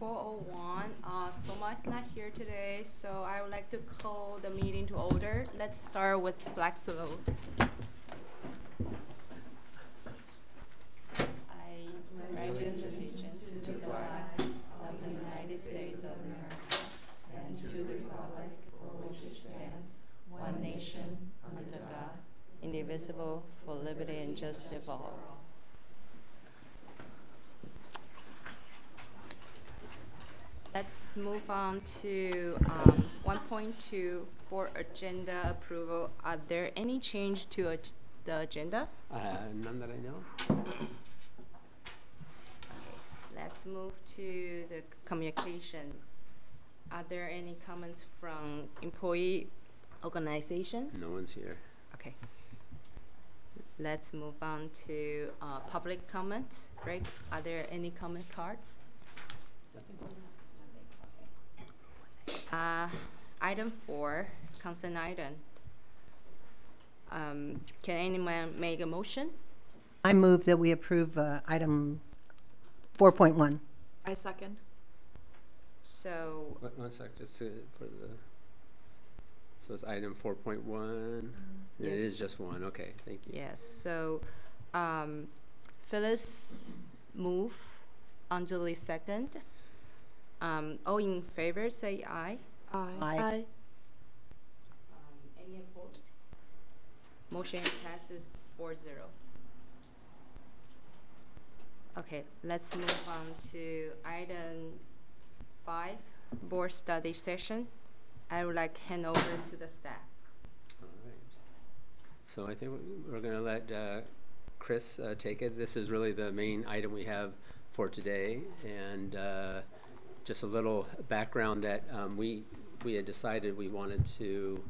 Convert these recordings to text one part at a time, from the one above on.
4:01. Soma is not here today, so I would like to call the meeting to order. Let's start with flag salute. I pledge allegiance to the flag of the United States of America and to the republic for which it stands, one nation, under God, indivisible, for liberty and justice for all. Let's move on to 1.2 for agenda approval. Are there any change to the agenda? None that I know. Let's move to the communication. Are there any comments from employee organization? No one's here. Okay. Let's move on to public comments. Greg, are there any comment cards? Item 4, consent item. Can anyone make a motion? I move that we approve item 4.1. I second. So. One sec, just for the. So it's item 4.1. Yes. It is just one. Okay, thank you. Yes. So, Phyllis move, Anjali second. All in favor, say aye. Aye. Any opposed? Motion passes 4-0. Okay, let's move on to item 5, board study session. I would like to hand over to the staff. All right. So I think we're going to let Chris take it. This is really the main item we have for today, and just a little background that we had decided we wanted to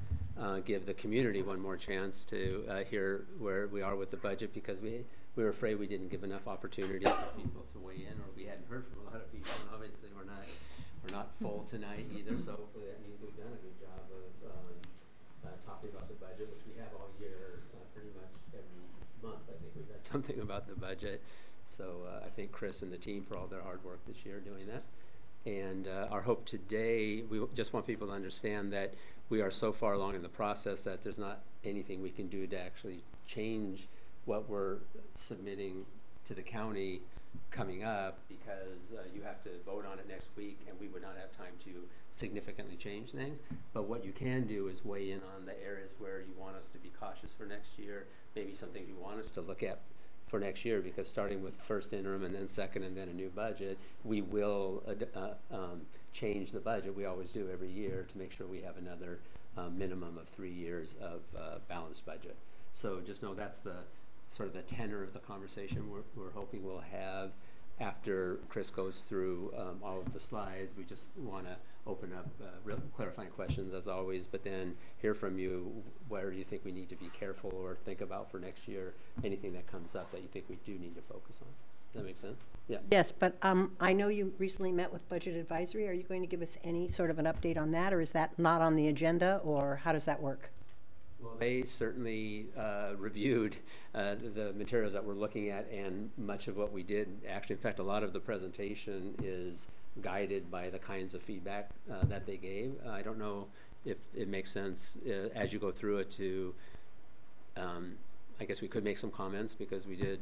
give the community one more chance to hear where we are with the budget, because we were afraid we didn't give enough opportunity for people to weigh in, or we hadn't heard from a lot of people. And obviously, we're not full tonight either. So hopefully that means we've done a good job of talking about the budget, which we have all year, pretty much every month. I think we've had something about the budget. So I thank Chris and the team for all their hard work this year doing that. And our hope today, we just want people to understand that we are so far along in the process that there's not anything we can do to actually change what we're submitting to the county coming up, because you have to vote on it next week, and we would not have time to significantly change things. But what you can do is weigh in on the areas where you want us to be cautious for next year, maybe some things you want us to look at for next year, because starting with first interim and then second and then a new budget, we will change the budget. We always do every year to make sure we have another minimum of 3 years of balanced budget. So just know that's the sort of the tenor of the conversation we're hoping we'll have after Chris goes through all of the slides. We just want to open up real clarifying questions as always, but then hear from you where you think we need to be careful or think about for next year, anything that comes up that you think we do need to focus on. Does that make sense? Yeah. Yes, but I know you recently met with Budget Advisory. Are you going to give us any sort of an update on that, or is that not on the agenda, or how does that work? Well, they certainly reviewed the materials that we're looking at, and much of what we did, actually, in fact, a lot of the presentation is guided by the kinds of feedback that they gave. I don't know if it makes sense as you go through it to, I guess we could make some comments, because we did,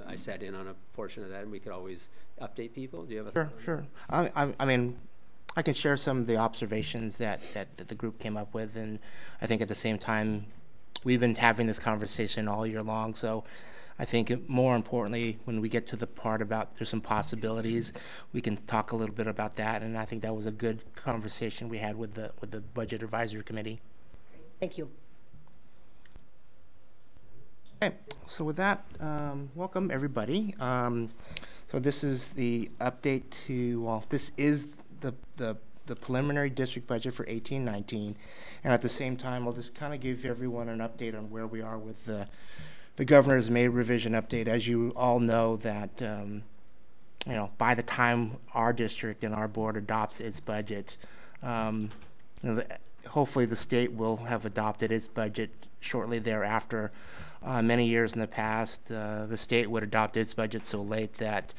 I sat in on a portion of that, and we could always update people. Do you have a Sure. I mean, I can share some of the observations that the group came up with, and I think at the same time, we've been having this conversation all year long. So I think more importantly, when we get to the part about there's some possibilities, we can talk a little bit about that. And I think that was a good conversation we had with the Budget Advisory Committee. Thank you. Okay, so with that, welcome everybody. So this is the update to, well, this is the preliminary district budget for 18-19, and at the same time I'll just kind of give everyone an update on where we are with the governor's May revision update. As you all know, that you know, by the time our district and our board adopts its budget, you know, hopefully the state will have adopted its budget shortly thereafter. Many years in the past, the state would adopt its budget so late that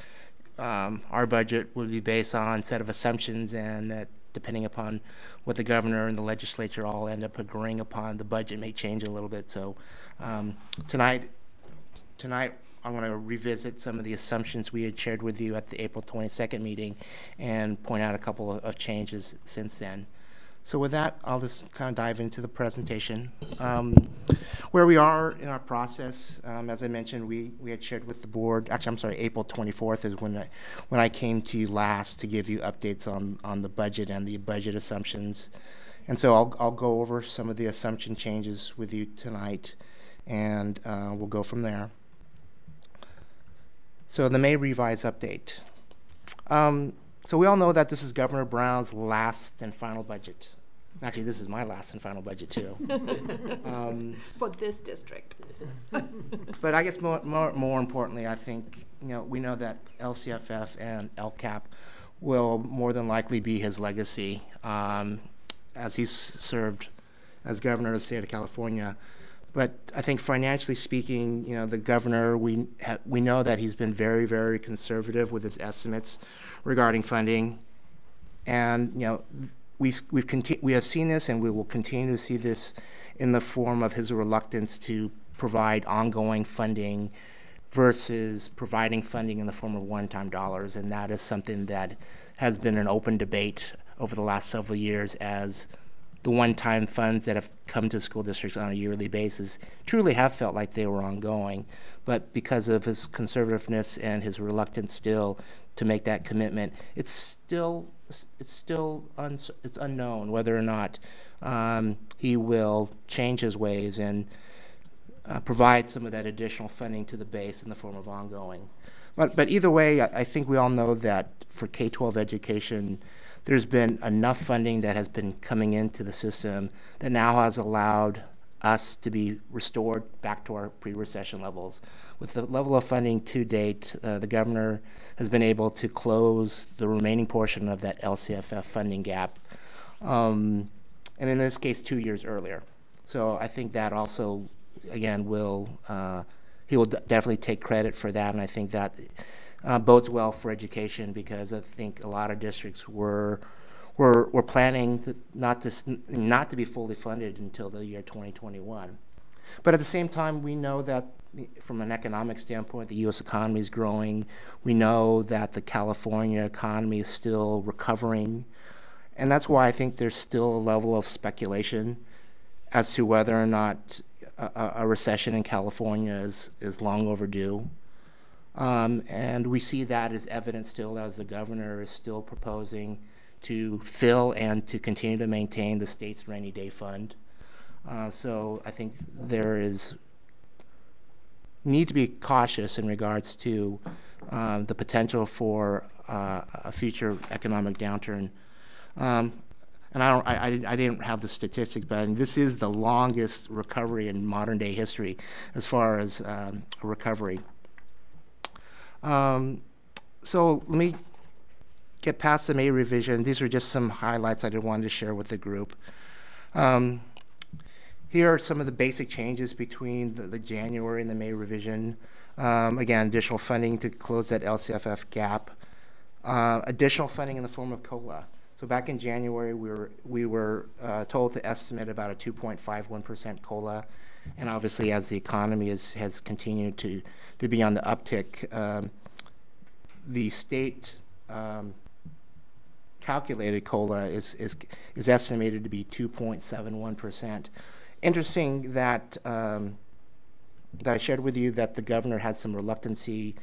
our budget would be based on a set of assumptions, and depending upon what the governor and the legislature all end up agreeing upon, the budget may change a little bit. So tonight I'm going to revisit some of the assumptions we had shared with you at the April 22nd meeting and point out a couple of changes since then. So with that, I'll just kind of dive into the presentation. Where we are in our process, as I mentioned, we had shared with the board, actually I'm sorry, April 24th is when I came to you last to give you updates on the budget and the budget assumptions. And so I'll go over some of the assumption changes with you tonight, and we'll go from there. So the May revised update. So we all know that this is Governor Brown's last and final budget. Actually, this is my last and final budget too. For this district. But I guess more importantly, I think we know that LCFF and LCAP will more than likely be his legacy as he's served as governor of the state of California. But I think financially speaking, the governor, we know that he's been very, very conservative with his estimates regarding funding, and we have seen this, and we will continue to see this in the form of his reluctance to provide ongoing funding versus providing funding in the form of one-time dollars, and that is something that has been an open debate over the last several years as the one-time funds that have come to school districts on a yearly basis truly have felt like they were ongoing. But because of his conservativeness and his reluctance still to make that commitment, it's unknown whether or not he will change his ways and provide some of that additional funding to the base in the form of ongoing. But either way, I think we all know that for K-12 education, there's been enough funding that has been coming into the system that now has allowed us to be restored back to our pre-recession levels. With the level of funding to date, the governor has been able to close the remaining portion of that LCFF funding gap, and in this case 2 years earlier. So I think that also, again, he will definitely take credit for that, and I think that bodes well for education, because I think a lot of districts were planning not to be fully funded until the year 2021. But at the same time, we know that from an economic standpoint, the U.S. economy is growing. We know that the California economy is still recovering, and that's why I think there's still a level of speculation as to whether or not a recession in California is long overdue. And we see that as evidence still as the governor is still proposing to fill and to continue to maintain the state's rainy day fund. So I think there is need to be cautious in regards to the potential for a future economic downturn. And I didn't have the statistics, but this is the longest recovery in modern day history as far as a recovery. So let me get past the May revision. These are just some highlights I wanted to share with the group. Here are some of the basic changes between the January and the May revision. Again, additional funding to close that LCFF gap. Additional funding in the form of COLA. So back in January, we were told to estimate about a 2.51% COLA, and obviously as the economy has continued to be on the uptick, the state calculated COLA is estimated to be 2.71%. Interesting that I shared with you that the governor had some reluctancy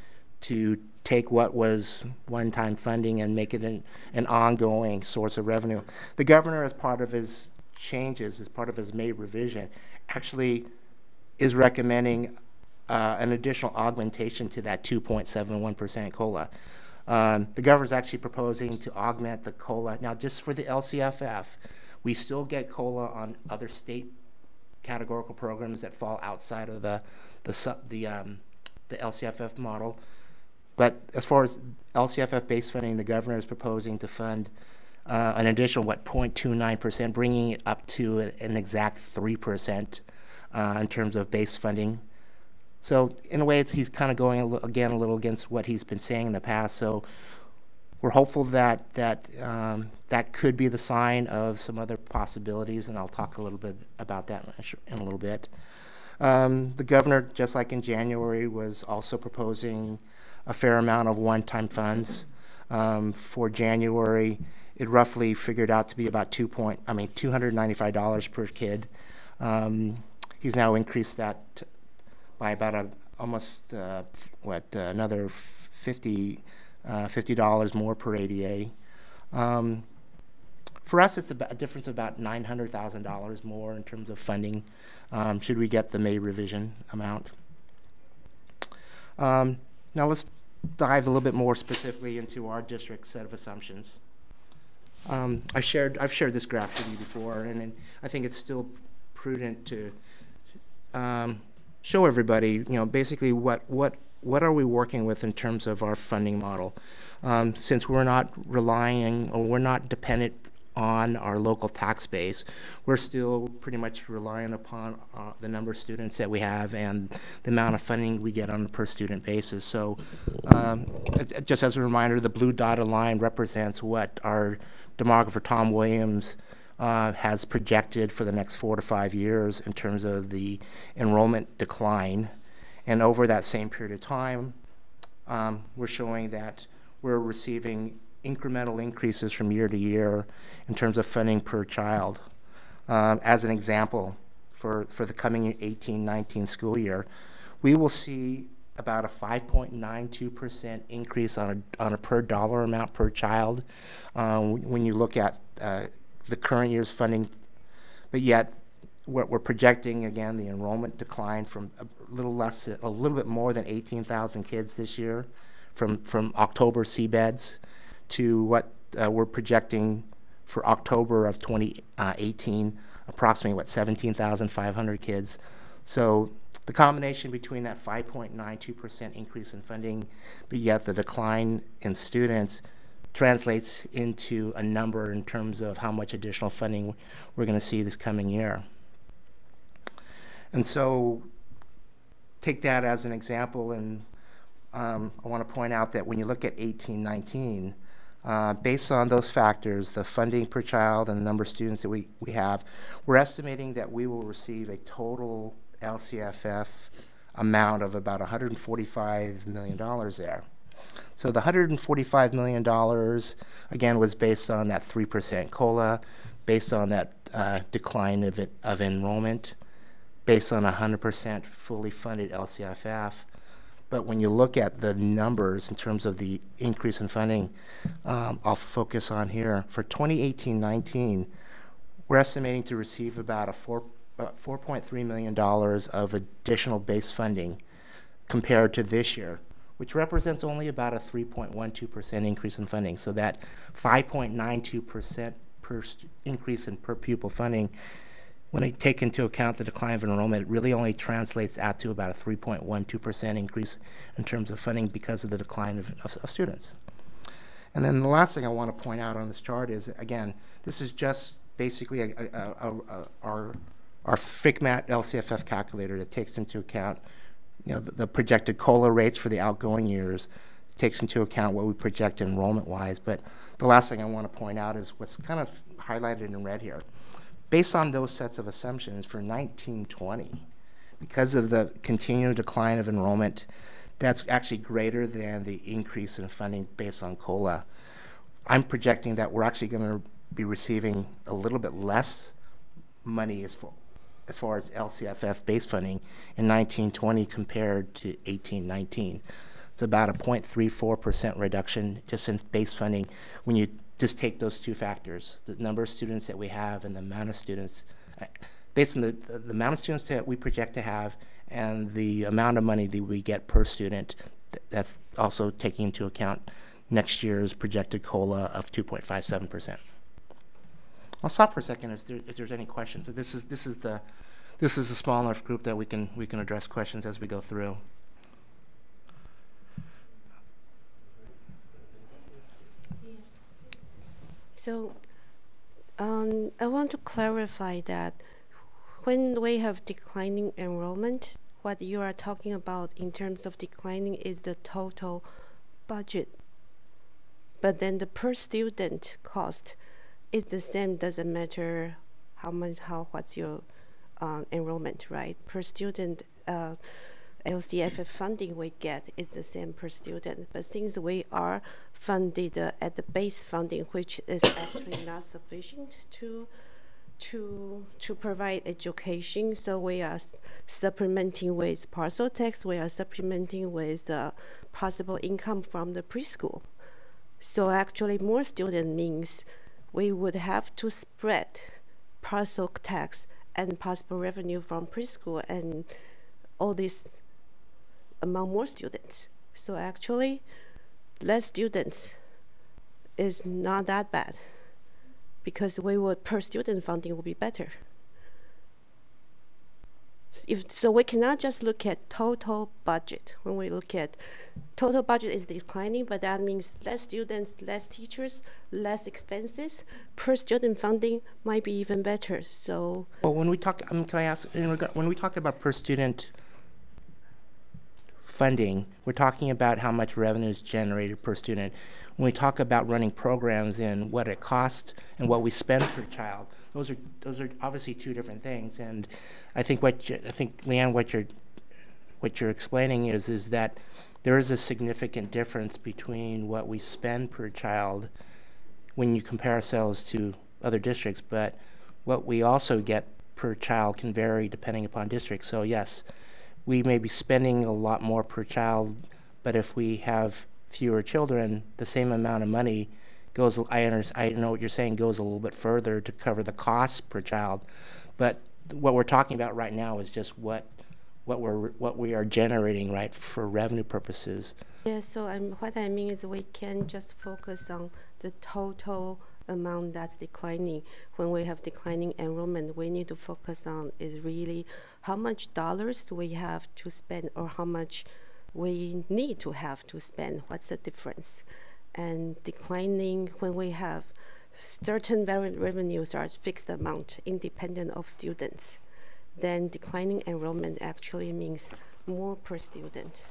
to take what was one-time funding and make it an ongoing source of revenue. The governor, as part of his changes, as part of his May revision, actually is recommending an additional augmentation to that 2.71% COLA. The governor is actually proposing to augment the COLA. Now, just for the LCFF, we still get COLA on other state categorical programs that fall outside of the LCFF model. But as far as LCFF base funding, the governor is proposing to fund an additional 0.29%, bringing it up to an exact 3% in terms of base funding. So in a way, he's kind of going again a little against what he's been saying in the past. So we're hopeful that that could be the sign of some other possibilities, and I'll talk a little bit about that in a little bit. The governor, just like in January, was also proposing a fair amount of one-time funds. For January, it roughly figured out to be about $295 per kid. He's now increased that by about almost another $50 more per ADA. For us, it's a difference of about $900,000 more in terms of funding, should we get the May revision amount. Now let's dive a little bit more specifically into our district set of assumptions. I've shared this graph with you before, and I think it's still prudent to show everybody, basically what are we working with in terms of our funding model. Since we're not relying, or we're not dependent on our local tax base, we're still pretty much relying upon the number of students that we have and the amount of funding we get on a per student basis. So just as a reminder, the blue dotted line represents what our demographer Tom Williams has projected for the next 4 to 5 years in terms of the enrollment decline. And over that same period of time, we're showing that we're receiving incremental increases from year to year in terms of funding per child. As an example, for the coming 18-19 school year, we will see about a 5.92% increase on a per dollar amount per child when you look at the current year's funding, but yet what we're projecting, again, the enrollment decline from a little bit more than 18,000 kids this year from October seabeds to what we're projecting for October of 2018, approximately 17,500 kids. So the combination between that 5.92% increase in funding, but yet the decline in students, translates into a number in terms of how much additional funding we're going to see this coming year. And so take that as an example, and I want to point out that when you look at 18-19, based on those factors, the funding per child and the number of students that we have, we're estimating that we will receive a total LCFF amount of about $145 million there. So the $145 million, again, was based on that 3% COLA, based on that decline of enrollment, based on 100% fully funded LCFF. But when you look at the numbers in terms of the increase in funding, I'll focus on here. For 2018-19, we're estimating to receive about $4.3 million of additional base funding compared to this year, which represents only about a 3.12% increase in funding. So that 5.92% increase in per pupil funding, when I take into account the decline of enrollment, it really only translates out to about a 3.12% increase in terms of funding because of the decline of students. And then the last thing I want to point out on this chart is, again, this is just basically our FICMAT LCFF calculator that takes into account the projected COLA rates for the outgoing years, takes into account what we project enrollment-wise. But the last thing I want to point out is what's kind of highlighted in red here. Based on those sets of assumptions for 1920, because of the continued decline of enrollment, that's actually greater than the increase in funding based on COLA. I'm projecting that we're actually going to be receiving a little bit less money as far as LCFF base funding in 1920 compared to 1819. It's about a 0.34% reduction just in base funding when you just take those two factors, the number of students that we have and the amount of students, based on the amount of students that we project to have and the amount of money that we get per student. That's also taking into account next year's projected COLA of 2.57%. I'll stop for a second if there's any questions. So this is a small enough group that we can address questions as we go through. So I want to clarify that when we have declining enrollment, what you are talking about in terms of declining is the total budget. But then the per student cost is the same, doesn't matter what's your enrollment, right? Per student LCFF funding we get is the same per student. But since we are funded at the base funding, which is actually not sufficient to provide education, so we are supplementing with parcel tax, we are supplementing with possible income from the preschool. So actually more student means we would have to spread parcel tax and possible revenue from preschool and all this among more students. So actually less students is not that bad, because per student funding will be better. So we cannot just look at total budget. When we look at total budget is declining, but that means less students, less teachers, less expenses. Per student funding might be even better. So, well, when we talk, can I ask, when we talk about per student funding, we're talking about how much revenue is generated per student. When we talk about running programs and what it costs and what we spend per child, those are obviously two different things. And I think Leanne, what you're explaining is that there is a significant difference between what we spend per child when you compare ourselves to other districts, but what we also get per child can vary depending upon district. So yes, we may be spending a lot more per child, but if we have fewer children, the same amount of money goes, I know what you're saying, goes a little bit further to cover the costs per child. But what we're talking about right now is just what we are generating, right, for revenue purposes. Yeah, so what I mean is we can just focus on the total amount that's declining. When we have declining enrollment, we need to focus on is really how much dollars do we have to spend, or how much we need to have to spend. What's the difference? And declining, when we have certain revenues are fixed amount independent of students, then declining enrollment actually means more per student,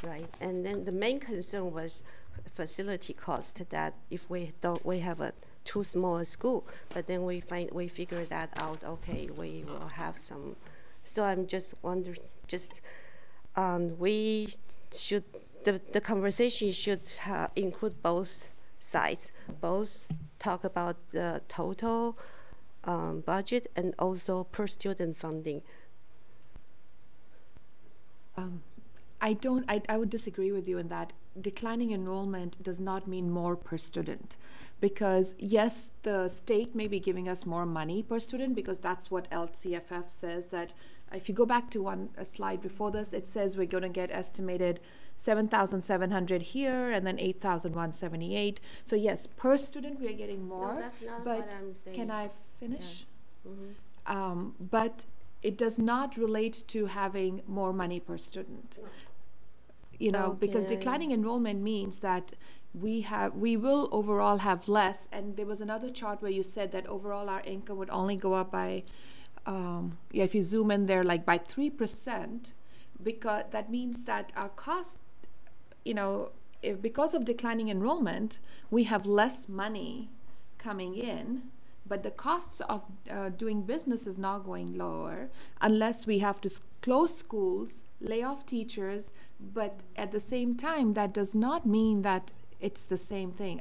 right? And then the main concern was facility cost, that if we have a too small a school, but then we figure that out, okay, we will have some. So I'm just wondering, we should, the conversation should include both sides, both talk about the total budget and also per student funding. I would disagree with you in that declining enrollment does not mean more per student, because yes, the state may be giving us more money per student, because that's what LCFF says. That if you go back to a slide before this, it says we're going to get estimated 7,700 here and then 8,178. So yes, per student we are getting more. No, that's not but what I'm saying. Can I finish? Yeah. Mm-hmm. But it does not relate to having more money per student. You know, because declining enrollment means that we will overall have less. And there was another chart where you said that overall our income would only go up by, if you zoom in there, like by 3%, because that means that our cost, because of declining enrollment, we have less money coming in, but the costs of doing business is not going lower unless we have to close schools, lay off teachers. But at the same time, that does not mean that it's the same thing.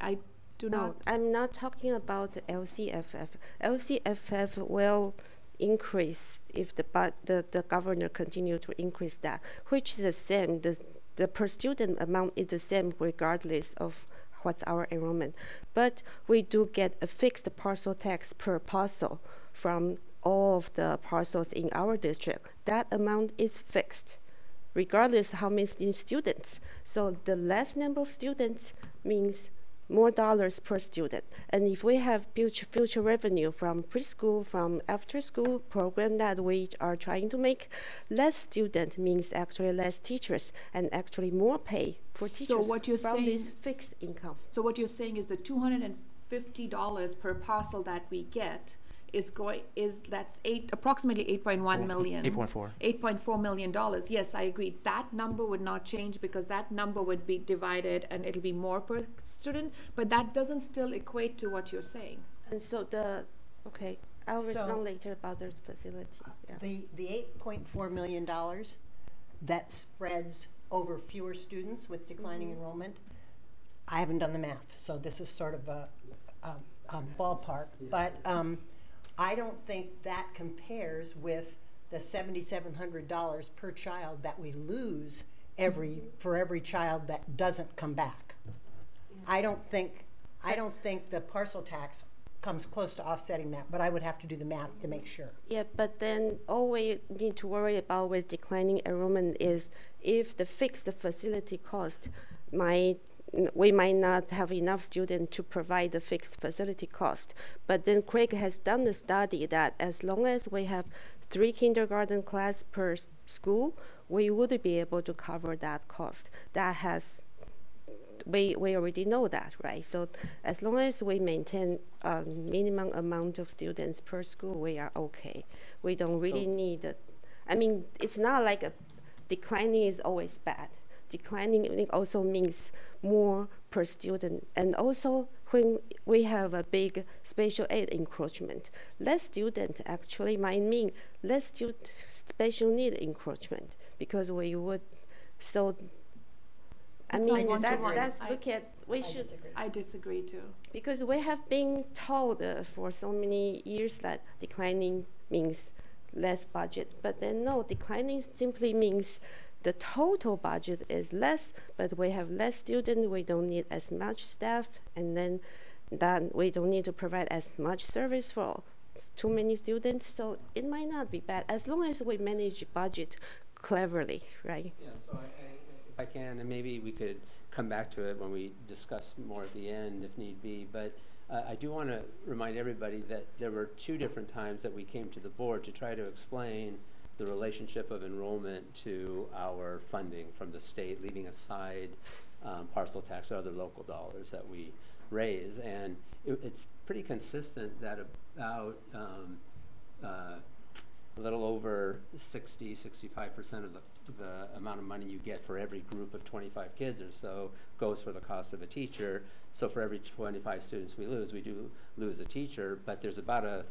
No, I'm not talking about the LCFF. LCFF will increase if the governor continue to increase that, which is the same. The per student amount is the same regardless of what's our enrollment. But we do get a fixed parcel tax per parcel from all of the parcels in our district. That amount is fixed, regardless of how many students. So the less number of students means more dollars per student. And if we have future revenue from preschool, from after school program that we are trying to make, less student means actually less teachers and actually more pay for teachers. So what you're from saying, this fixed income. So what you're saying is the $250 per parcel that we get that's approximately 8.1 million. 8.4. $8.4 million. Yes, I agree. That number would not change because that number would be divided and it'll be more per student, but that doesn't still equate to what you're saying. And so okay, I'll So- respond later about the facility. Yeah. The $8.4 million that spreads over fewer students with declining enrollment, I haven't done the math, so this is sort of a ballpark, but I don't think that compares with the $7,700 per child that we lose for every child that doesn't come back. I don't think the parcel tax comes close to offsetting that, but I would have to do the math to make sure. Yeah, but then all we need to worry about with declining enrollment is if the fixed facility cost we might not have enough students to provide the fixed facility cost. But then Craig has done a study that as long as we have 3 kindergarten class per school, we would be able to cover that cost. We already know that, right? So as long as we maintain a minimum amount of students per school, we are okay. We don't really need it. I mean, it's not like declining is always bad. Declining also means more per student. And also when we have a big special ed encroachment, less student actually might mean less special need encroachment because we would, so I It's mean, like that's look at, we should, I disagree too. because we have been told for so many years that declining means less budget, but then no, declining simply means the total budget is less, but we have less students, we don't need as much staff, and then we don't need to provide as much service for too many students, so it might not be bad, as long as we manage budget cleverly, right? Yeah, so if I can, and maybe we could come back to it when we discuss more at the end if need be, but I do want to remind everybody that there were 2 different times that we came to the board to try to explain the relationship of enrollment to our funding from the state, leaving aside parcel tax or other local dollars that we raise. And it's pretty consistent that about a little over 65% of the amount of money you get for every group of 25 kids or so goes for the cost of a teacher. So for every 25 students we do lose a teacher, but there's about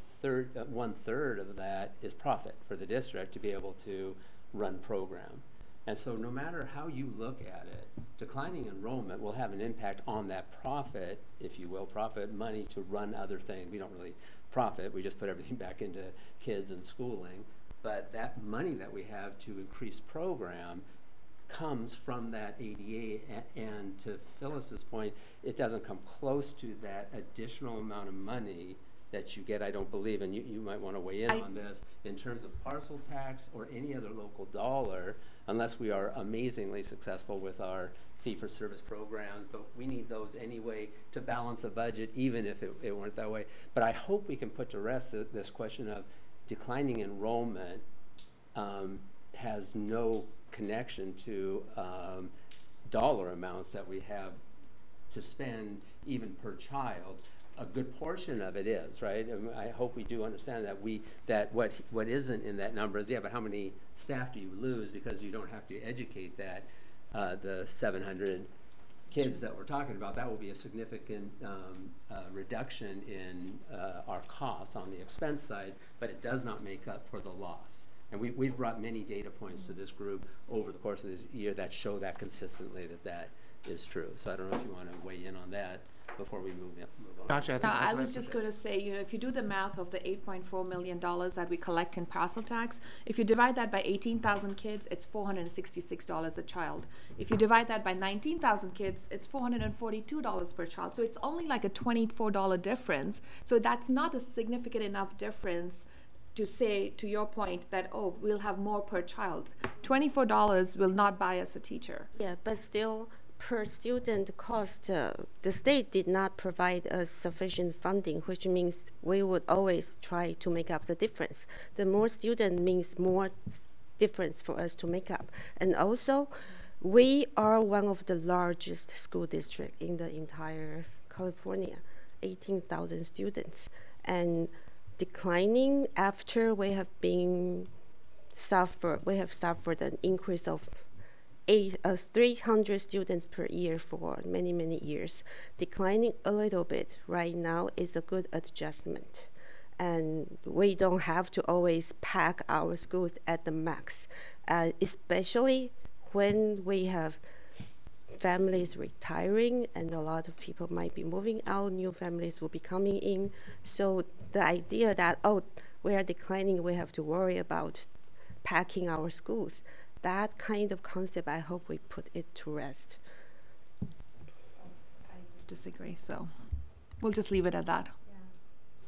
one third of that is profit for the district to be able to run program. And so no matter how you look at it, declining enrollment will have an impact on that profit, if you will, profit money to run other things. We don't really profit, we just put everything back into kids and schooling. But that money that we have to increase program comes from that ADA, and to Phyllis's point, it doesn't come close to that additional amount of money that you get, I don't believe, and you might want to weigh in on this, in terms of parcel tax or any other local dollar, unless we are amazingly successful with our fee-for-service programs, but we need those anyway to balance a budget, even if it weren't that way. But I hope we can put to rest this question of declining enrollment has no connection to dollar amounts that we have to spend even per child. A good portion of it is, right? And I hope we do understand that what isn't in that number is, yeah, but how many staff do you lose because you don't have to educate that the 700 kids that we're talking about? That will be a significant reduction in our costs on the expense side, but it does not make up for the loss. And we've brought many data points to this group over the course of this year that show that consistently that is true. So I don't know if you want to weigh in on that before we move on. Gotcha. I was just going to say, if you do the math of the $8.4 million that we collect in parcel tax, if you divide that by 18,000 kids, it's $466 a child. If you divide that by 19,000 kids, it's $442 per child. So it's only like a $24 difference. So that's not a significant enough difference to say, to your point, that, oh, we'll have more per child. $24 will not buy us a teacher. Yeah, but still, per student cost, the state did not provide us sufficient funding, which means we would always try to make up the difference. The more student means more difference for us to make up. And also, we are one of the largest school districts in the entire California, 18,000 students. And declining after we have suffered an increase of 300 students per year for many, many years. Declining a little bit right now is a good adjustment. And we don't have to always pack our schools at the max, especially when we have families retiring and a lot of people might be moving out, new families will be coming in. So the idea that, oh, we are declining, we have to worry about packing our schools, that kind of concept, I hope we put it to rest. I just disagree, so we'll just leave it at that.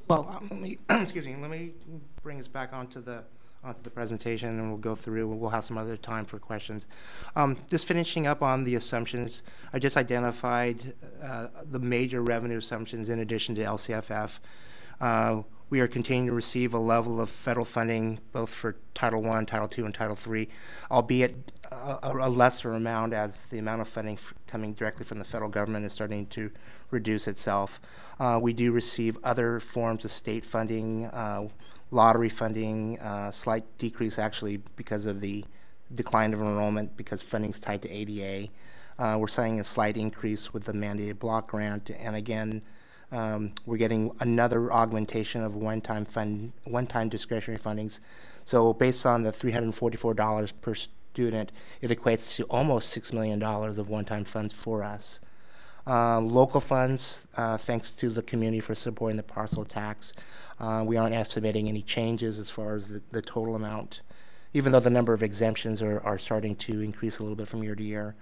Well, let me excuse me. Let me bring us back onto the presentation, and we'll go through. We'll have some other time for questions. Just finishing up on the assumptions, I just identified the major revenue assumptions in addition to LCFF. We are continuing to receive a level of federal funding both for Title I, Title II, and Title III, albeit a lesser amount as the amount of funding coming directly from the federal government is starting to reduce itself. We do receive other forms of state funding, lottery funding, slight decrease actually because of the decline of enrollment because funding's tied to ADA. We're seeing a slight increase with the mandated block grant, and again, we're getting another augmentation of one-time discretionary fundings. So based on the $344 per student, it equates to almost $6 million of one-time funds for us. Local funds, thanks to the community for supporting the parcel tax, we aren't estimating any changes as far as the total amount, even though the number of exemptions are starting to increase a little bit from year to year.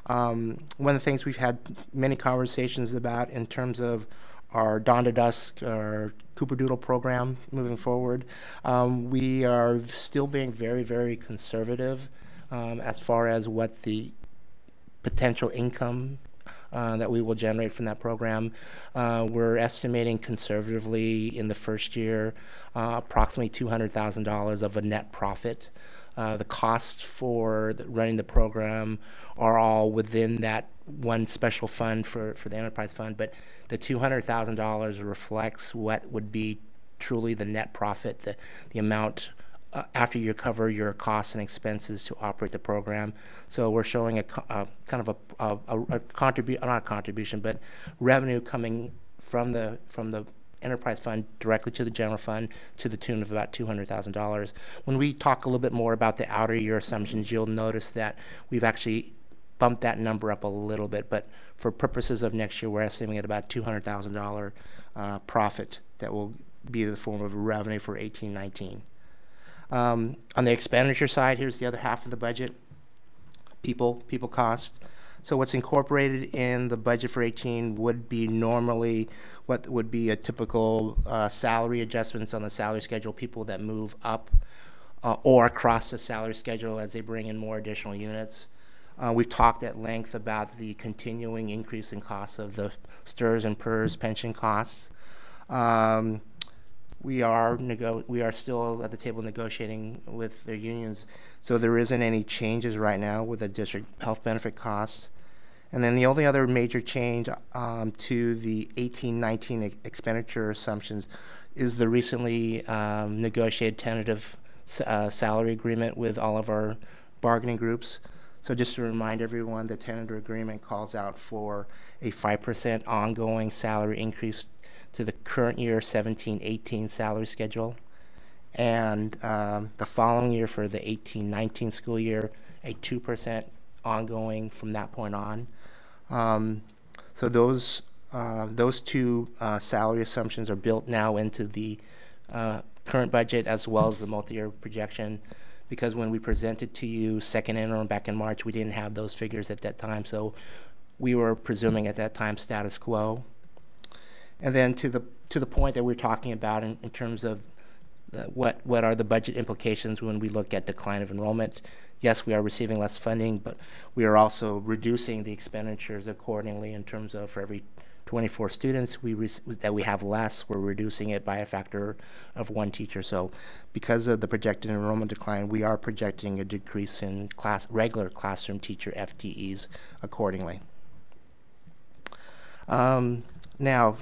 One of the things we've had many conversations about in terms of our Dawn to Dusk, our Cooper Doodle program moving forward, we are still being very, very conservative as far as what the potential income that we will generate from that program. We're estimating conservatively in the first year approximately $200,000 of a net profit. The costs for running the program are all within that one special fund for the enterprise fund, but the $200,000 reflects what would be truly the net profit, the amount after you cover your costs and expenses to operate the program. So we're showing a kind of a contribution, not a contribution, but revenue coming from the enterprise fund directly to the general fund to the tune of about $200,000. When we talk a little bit more about the outer year assumptions, you'll notice that we've actually bumped that number up a little bit, but for purposes of next year, we're estimating at about $200,000 profit that will be the form of revenue for 18-19. On the expenditure side, here's the other half of the budget, people cost. So what's incorporated in the budget for 18 would be normally what would be a typical salary adjustments on the salary schedule, people that move up or across the salary schedule as they bring in more additional units. We've talked at length about the continuing increase in costs of the STRS and PERS pension costs. We are still at the table negotiating with their unions, so there isn't any changes right now with the district health benefit costs. And then the only other major change to the 18-19 expenditure assumptions is the recently negotiated tentative salary agreement with all of our bargaining groups. So just to remind everyone, the tentative agreement calls out for a 5% ongoing salary increase to the current year 17-18 salary schedule, and the following year for the 18-19 school year, a 2% ongoing from that point on. So those two salary assumptions are built now into the current budget as well as the multi-year projection, because when we presented to you second interim back in March, we didn't have those figures at that time, so we were presuming at that time status quo. And then to the point that we're talking about in terms of what are the budget implications when we look at decline of enrollment. Yes, we are receiving less funding, but we are also reducing the expenditures accordingly in terms of for every 24 students that we have less, we're reducing it by a factor of 1 teacher. So because of the projected enrollment decline, we are projecting a decrease in regular classroom teacher FTEs accordingly. Now,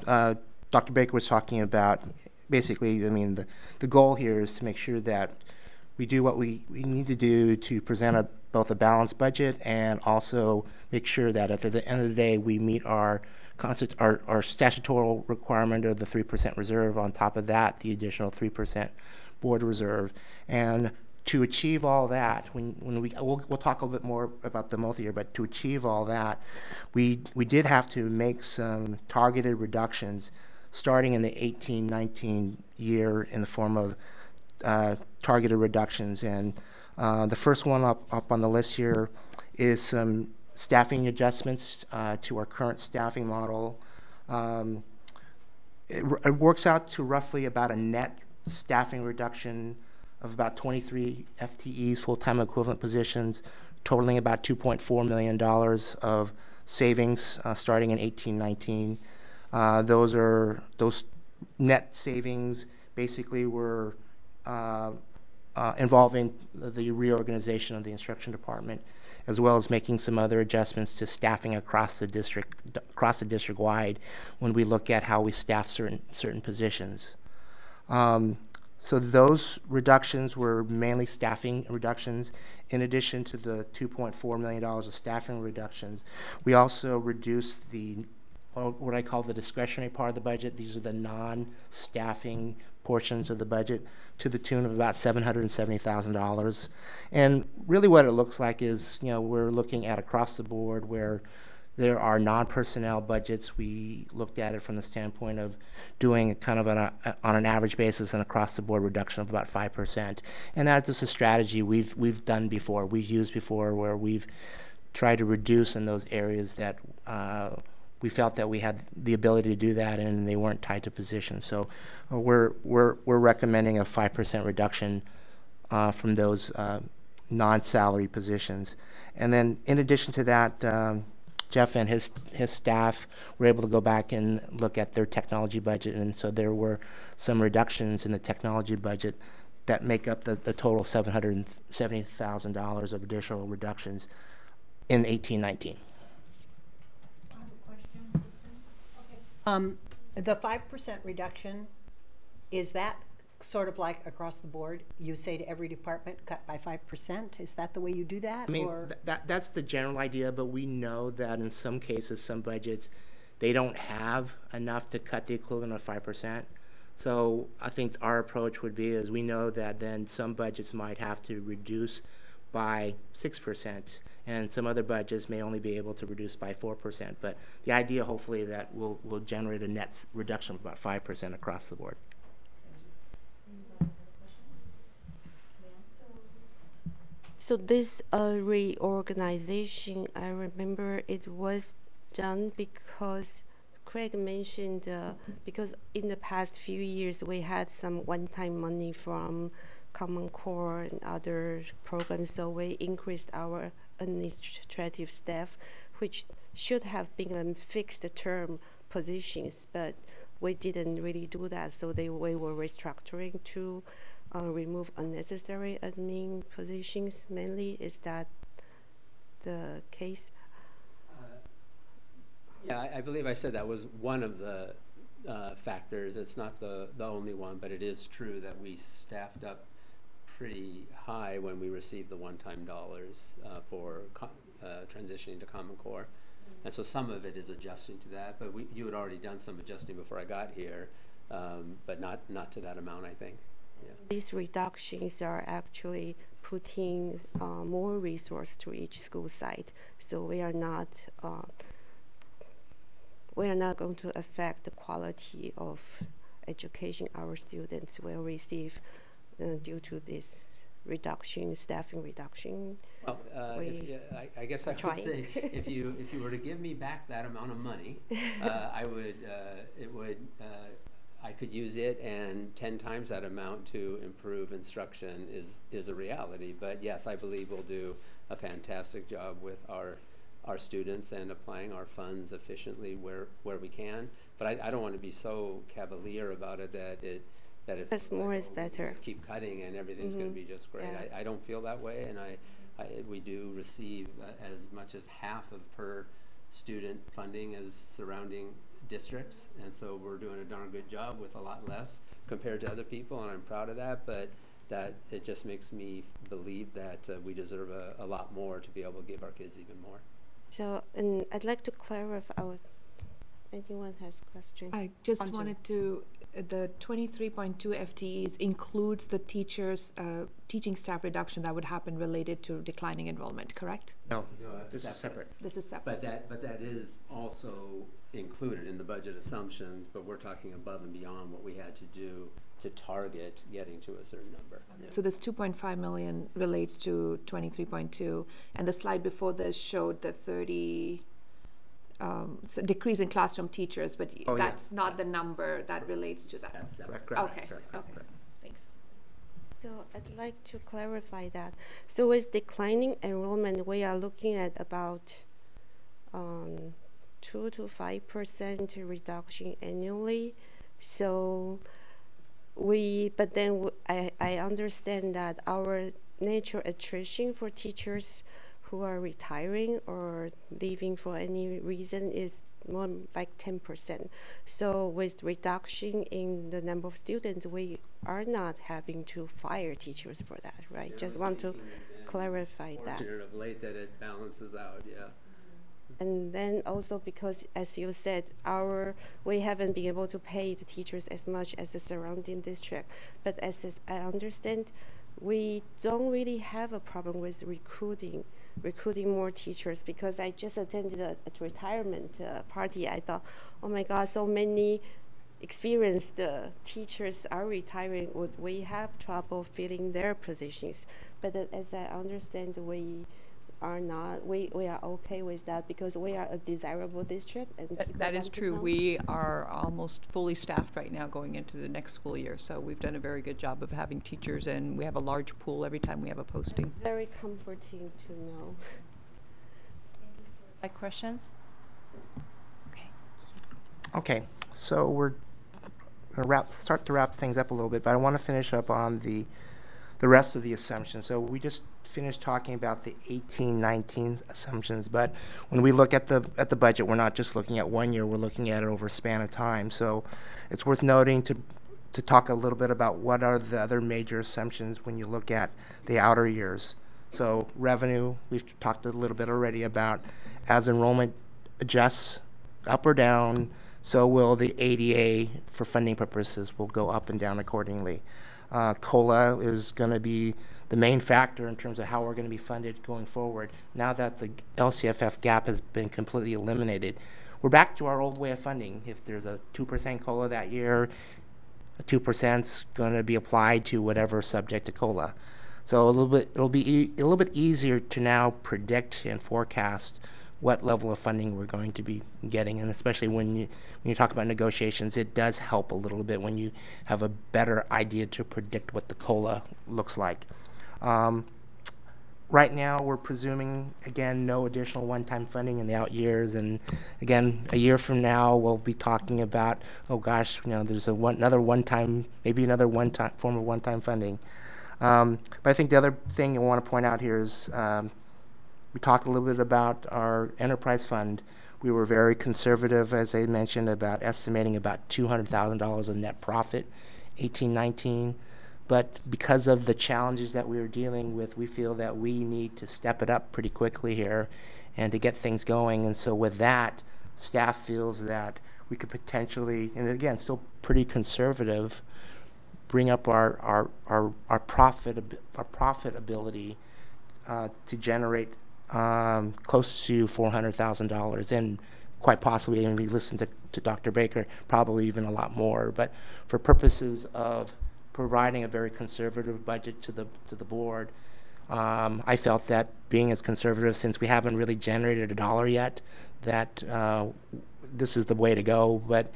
Dr. Baker was talking about basically, I mean, the goal here is to make sure that we do what we need to do to present both a balanced budget and also make sure that at the end of the day we meet our statutory requirement of the 3% reserve. On top of that, the additional 3% board reserve. And to achieve all that, we'll talk a little bit more about the multi-year, but to achieve all that, we did have to make some targeted reductions starting in the 18-19 year in the form of targeted reductions. And the first one up on the list here is some staffing adjustments to our current staffing model. It works out to roughly about a net staffing reduction of about 23 FTEs, full-time equivalent positions, totaling about $2.4 million of savings starting in 18-19. Those net savings basically were involving the reorganization of the instruction department, as well as making some other adjustments to staffing across the district wide when we look at how we staff certain positions. So those reductions were mainly staffing reductions. In addition to the $2.4 million of staffing reductions, we also reduced what I call the discretionary part of the budget. These are the non-staffing portions of the budget, to the tune of about $770,000. And really what it looks like is, we're looking at across the board where there are non-personnel budgets. We looked at it from the standpoint of doing kind of on an average basis an across-the-board reduction of about 5%. And that is a strategy we've done before, we've used before, where we've tried to reduce in those areas that we felt that we had the ability to do that and they weren't tied to positions. So we're recommending a 5% reduction from those non-salary positions. And then in addition to that, Jeff and his staff were able to go back and look at their technology budget, and so there were some reductions in the technology budget that make up the total $770,000 of additional reductions in 18-19. The 5% reduction, is that sort of like across the board? You say to every department, cut by 5%? Is that the way you do that? I mean, or? That's the general idea, but we know that in some cases, some budgets, they don't have enough to cut the equivalent of 5%. So I think our approach would be is we know that then some budgets might have to reduce by 6%, and some other budgets may only be able to reduce by 4%. But the idea, hopefully, that will generate a net reduction of about 5% across the board. So this reorganization, I remember it was done because Craig mentioned because in the past few years we had some one-time money from Common Core and other programs, so we increased our administrative staff, which should have been fixed term positions, but we didn't really do that, so we were restructuring to remove unnecessary admin positions mainly. Is that the case? Yeah, I believe I said that was one of the factors. It's not the only one, but it is true that we staffed up pretty high when we received the one-time dollars for transitioning to Common Core. And so some of it is adjusting to that, but you had already done some adjusting before I got here, but not to that amount, I think. Yeah. These reductions are actually putting more resource to each school site, so we are not going to affect the quality of education our students will receive due to this reduction, staffing reduction. Well, I guess I would say if you were to give me back that amount of money, I could use it, and 10 times that amount to improve instruction is a reality. But yes, I believe we'll do a fantastic job with our students and applying our funds efficiently where we can. But I don't want to be so cavalier about it that if more is better. Keep cutting and everything's going to be just great. Yeah. I don't feel that way, and we do receive as much as half of per student funding as surrounding districts, and so we're doing a darn good job with a lot less compared to other people, and I'm proud of that, but that it just makes me believe that we deserve a lot more to be able to give our kids even more. So, and I'd like to clarify, anyone has questions? I just wanted to, the 23.2 FTEs includes the teachers, teaching staff reduction that would happen related to declining enrollment, correct? No, No, that's this is separate. This is separate. But that is also included in the budget assumptions, but we're talking above and beyond what we had to do to target getting to a certain number. So this 2.5 million relates to 23.2, and the slide before this showed the 30 so decrease in classroom teachers, but that's not the number that relates to that. That's separate. Okay, thanks. So I'd like to clarify that. So with declining enrollment, we are looking at about 2 to 5% reduction annually. So but then I understand that our natural attrition for teachers who are retiring or leaving for any reason is more like 10%. So with reduction in the number of students, we are not having to fire teachers for that, right? Just want to clarify that. Fortunate of late that it balances out, yeah. And then also because, as you said, we haven't been able to pay the teachers as much as the surrounding district. But as I understand, we don't really have a problem with recruiting more teachers, because I just attended a retirement party. I thought, oh my God, so many experienced teachers are retiring. Would we have trouble filling their positions? But as I understand, we are not. We are okay with that because we are a desirable district. And that is true. We are almost fully staffed right now going into the next school year. So we've done a very good job of having teachers, and we have a large pool every time we have a posting. It's very comforting to know. Like questions? Okay. Okay, so we're gonna start to wrap things up a little bit, but I want to finish up on the rest of the assumptions. So we just finished talking about the 18-19 assumptions, but when we look at the budget, we're not just looking at 1 year, we're looking at it over a span of time. So it's worth noting to talk a little bit about what are the other major assumptions when you look at the outer years. So revenue, we've talked a little bit already about. As enrollment adjusts up or down, so will the ADA for funding purposes will go up and down accordingly. COLA is going to be the main factor in terms of how we're going to be funded going forward. Now that the LCFF gap has been completely eliminated, we're back to our old way of funding. If there's a 2% COLA that year, a 2% is going to be applied to whatever subject to COLA. So it'll be a little bit easier to now predict and forecast what level of funding we're going to be getting, and especially when you talk about negotiations, it does help a little bit when you have a better idea to predict what the COLA looks like. Right now, we're presuming, again, no additional one-time funding in the out years, and again, a year from now, we'll be talking about, oh gosh, there's another one-time form of one-time funding. But I think the other thing I want to point out here is we talked a little bit about our enterprise fund. We were very conservative, as I mentioned, about estimating about $200,000 of net profit, 18-19. But because of the challenges that we were dealing with, we feel that we need to step it up pretty quickly here and to get things going. And so with that, staff feels that we could potentially, and again, still pretty conservative, bring up our profitability to generate close to $400,000, and quite possibly, and we listened to Dr. Baker, probably even a lot more. But for purposes of providing a very conservative budget to the board, I felt that being as conservative, since we haven't really generated a dollar yet, that this is the way to go. But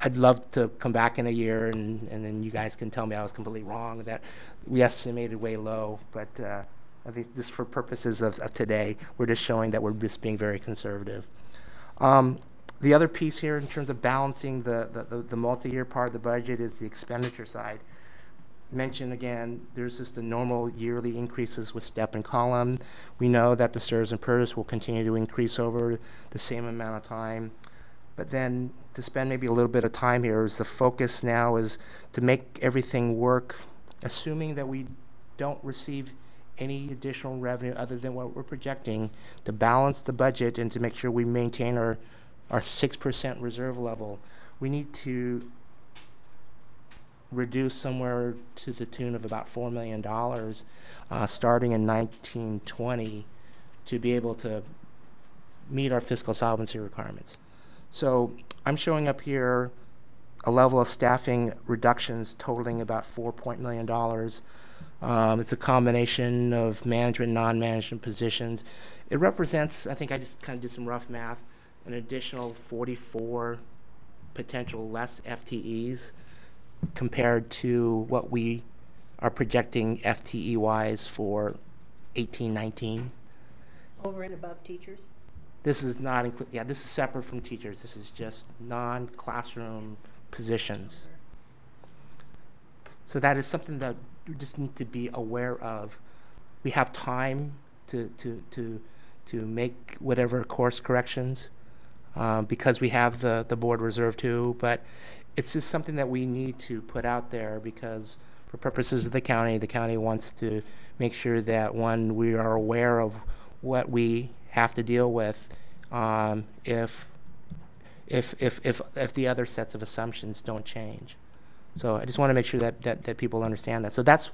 I'd love to come back in a year and then you guys can tell me I was completely wrong, that we estimated way low. But I think this, for purposes of today, we're just showing that we're just being very conservative. The other piece here in terms of balancing the multi-year part of the budget is the expenditure side. Mention again, there's just the normal yearly increases with step and column. We know that the STRS and PERS will continue to increase over the same amount of time. But then to spend maybe a little bit of time here is the focus now is to make everything work, assuming that we don't receive any additional revenue other than what we're projecting, to balance the budget and to make sure we maintain our 6% reserve level. We need to reduce somewhere to the tune of about $4 million starting in 1920 to be able to meet our fiscal solvency requirements. So I'm showing up here a level of staffing reductions totaling about $4 million. It's a combination of management and non-management positions. It represents, I think I just kind of did some rough math, an additional 44 potential less FTEs compared to what we are projecting FTE-wise for 18-19. Over and above teachers? This is not yeah, this is separate from teachers. This is just non-classroom positions. So that is something that you just need to be aware of. We have time to make whatever course corrections because we have the board reserve too, but it's just something that we need to put out there because for purposes of the county wants to make sure that, one, we are aware of what we have to deal with if the other sets of assumptions don't change. So I just want to make sure that people understand that. So that's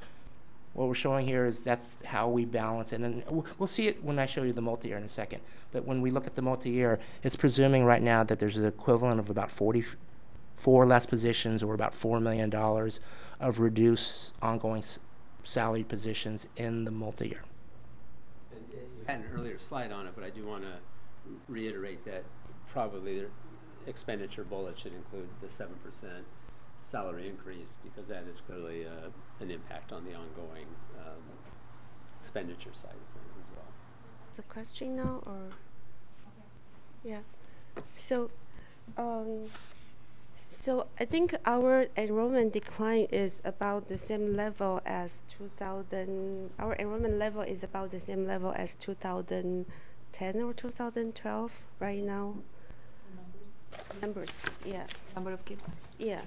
what we're showing here is that's how we balance it. And we'll see it when I show you the multi-year in a second. But when we look at the multi-year, it's presuming right now that there's an equivalent of about 44 less positions or about $4 million of reduced ongoing salary positions in the multi-year. And you had an earlier slide on it, but I do want to reiterate that probably the expenditure bullet should include the 7% salary increase because that is clearly an impact on the ongoing expenditure side of things as well. It's a question now, or yeah. So, so I think our enrollment decline is about the same level as 2000. Our enrollment level is about the same level as 2010 or 2012 right now. Numbers, yeah. Number of kids? Yeah,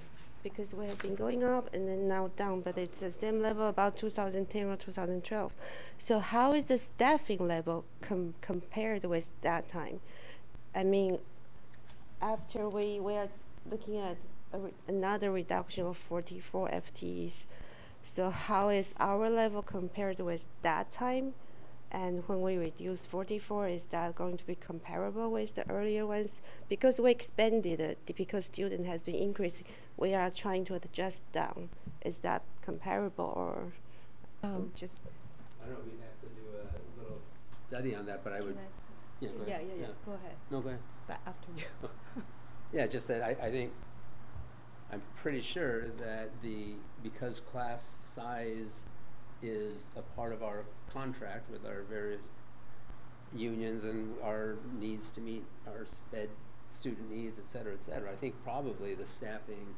because we have been going up and then now down, but it's the same level about 2010 or 2012. So how is the staffing level compared with that time? I mean, after we are looking at another reduction of 44 FTEs, so how is our level compared with that time? And when we reduce 44, is that going to be comparable with the earlier ones? Because we expanded it, because student has been increasing, we are trying to adjust down. Is that comparable or just? I don't know, we'd have to do a little study on that, but I would. Yeah, go ahead. Yeah. Go ahead. No, go ahead. But after you. Yeah, just that I think I'm pretty sure that because class size is a part of our contract with our various unions and our needs to meet our SPED student needs, et cetera, I think probably the staffing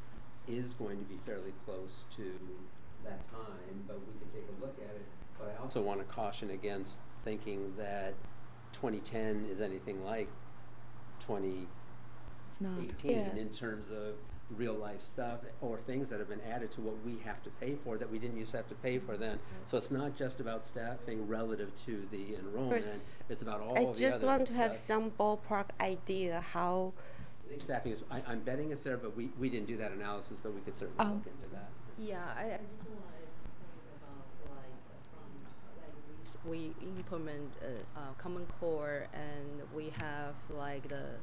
is going to be fairly close to that time, but we can take a look at it. But I also want to caution against thinking that 2010 is anything like 2018 in terms of real life stuff or things that have been added to what we have to pay for that we didn't used to have to pay for then. So it's not just about staffing relative to the enrollment, it's about all the other stuff. I just want to have some ballpark idea how. I think staffing is, I'm betting it's there, but we didn't do that analysis, but we could certainly look into that. Yeah, I just want to explain about we implement Common Core and we have like the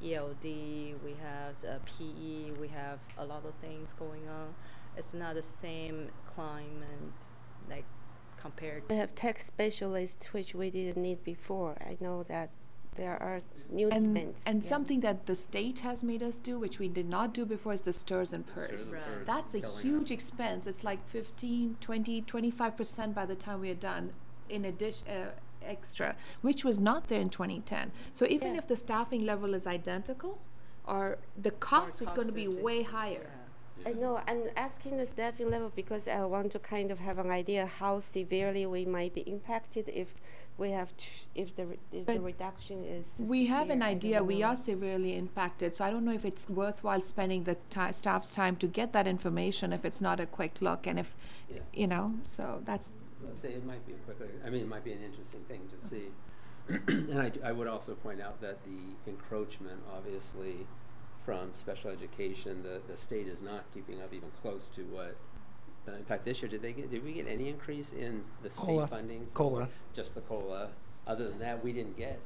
ELD, we have the PE, we have a lot of things going on. It's not the same climate like compared. We have tech specialists, which we didn't need before. I know that there are new demands. And something that the state has made us do, which we did not do before, is the STIRS and PERS. That's a huge expense. It's like 15, 20, 25% by the time we are done in addition. Extra, which was not there in 2010. So even if the staffing level is identical, or the cost is going to be way higher. I know, I'm asking the staffing level because I want to kind of have an idea how severely we might be impacted if we have, if the But reduction is we have severe. an I don't idea. We know. are severely impacted, so I don't know if it's worthwhile spending the staff's time to get that information if it's not a quick look, and if, Yeah. you know, so that's, Let's say it might be quicker. I mean, it might be an interesting thing to see. And I would also point out that the encroachment, obviously, from special education, the state is not keeping up even close to what. In fact, this year, did we get any increase in the state COLA. funding? COLA. Just the COLA. Other than that, we didn't get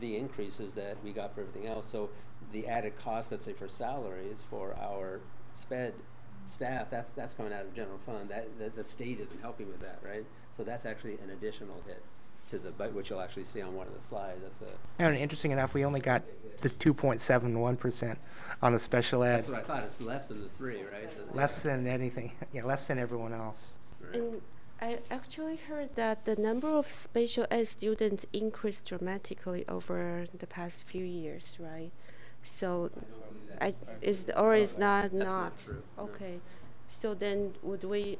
the increases that we got for everything else. So the added cost, let's say, for salaries for our SPED staff, that's coming out of general fund. The state isn't helping with that, right? So that's actually an additional hit to the budget, which you'll actually see on one of the slides. That's a. And interesting enough, we only got the 2.71% on the special ed. That's what I thought. It's less than the 3, right? Less than anything, yeah, less than everyone else. Right. And I actually heard that the number of special ed students increased dramatically over the past few years, right? So, is not That's not true. No. Okay. So then,